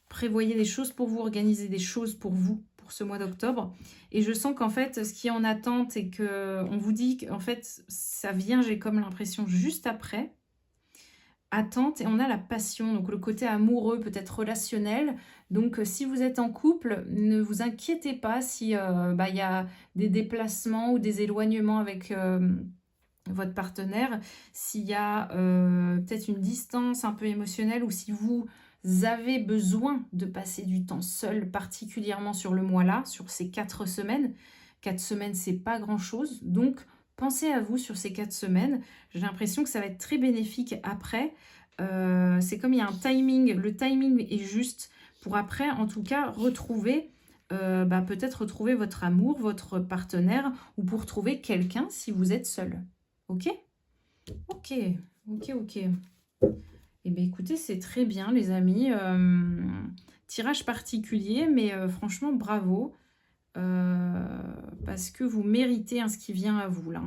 prévoyez des choses pour vous, organisez des choses pour vous, pour ce mois d'octobre. Et je sens qu'en fait, ce qui est en attente et qu'on vous dit qu'en fait, ça vient, j'ai comme l'impression, juste après. attente et on a la passion, donc le côté amoureux, peut-être relationnel. Donc, si vous êtes en couple, ne vous inquiétez pas si il y a des déplacements ou des éloignements avec votre partenaire, s'il y a peut-être une distance un peu émotionnelle ou si vous avez besoin de passer du temps seul, particulièrement sur le mois-là, sur ces 4 semaines. 4 semaines, c'est pas grand-chose. Donc, pensez à vous sur ces 4 semaines. J'ai l'impression que ça va être très bénéfique après. C'est comme il y a un timing, le timing est juste pour après, en tout cas, retrouver, peut-être retrouver votre amour, votre partenaire, ou pour trouver quelqu'un si vous êtes seul. Ok? Ok, ok, ok. Eh bien, écoutez, c'est très bien, les amis. Tirage particulier, mais franchement, bravo. Parce que vous méritez ce qui vient à vous, là.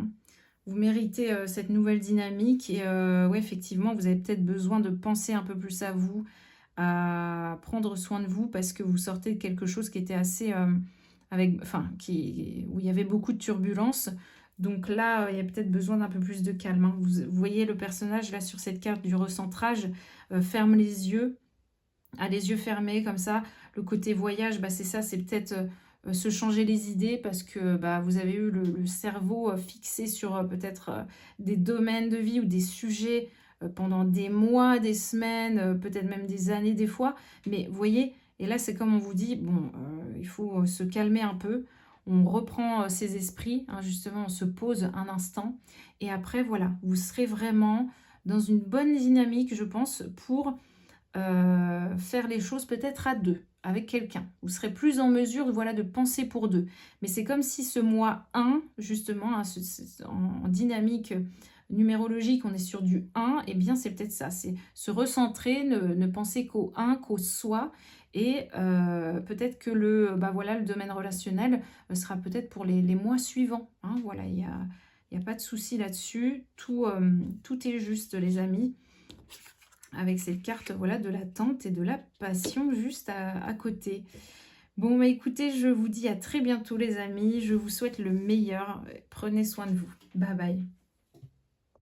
Vous méritez cette nouvelle dynamique. Et ouais, effectivement, vous avez peut-être besoin de penser un peu plus à vous, à prendre soin de vous, parce que vous sortez de quelque chose qui était assez... où il y avait beaucoup de turbulences. Donc là, il y a peut-être besoin d'un peu plus de calme, hein. Vous voyez le personnage là sur cette carte du recentrage, ferme les yeux, a les yeux fermés comme ça. Le côté voyage, c'est ça, c'est peut-être se changer les idées parce que vous avez eu le cerveau fixé sur peut-être des domaines de vie ou des sujets pendant des mois, des semaines, peut-être même des années des fois. Mais vous voyez, et là c'est comme on vous dit, bon, il faut se calmer un peu. On reprend ses esprits, hein, justement, on se pose un instant. Et après, voilà, vous serez vraiment dans une bonne dynamique, je pense, pour faire les choses peut-être à deux, avec quelqu'un. Vous serez plus en mesure voilà, de penser pour deux. Mais c'est comme si ce mois 1, justement, hein, en dynamique numérologique, on est sur du 1, et bien c'est peut-être ça, c'est se recentrer, ne penser qu'au 1, qu'au soi, et peut-être que le domaine relationnel sera peut-être pour les mois suivants. Hein, voilà, il n'y a pas de souci là-dessus, tout est juste les amis. Avec cette carte voilà, de l'attente et de la passion juste à côté. Bon, écoutez, je vous dis à très bientôt les amis. Je vous souhaite le meilleur. Prenez soin de vous. Bye bye.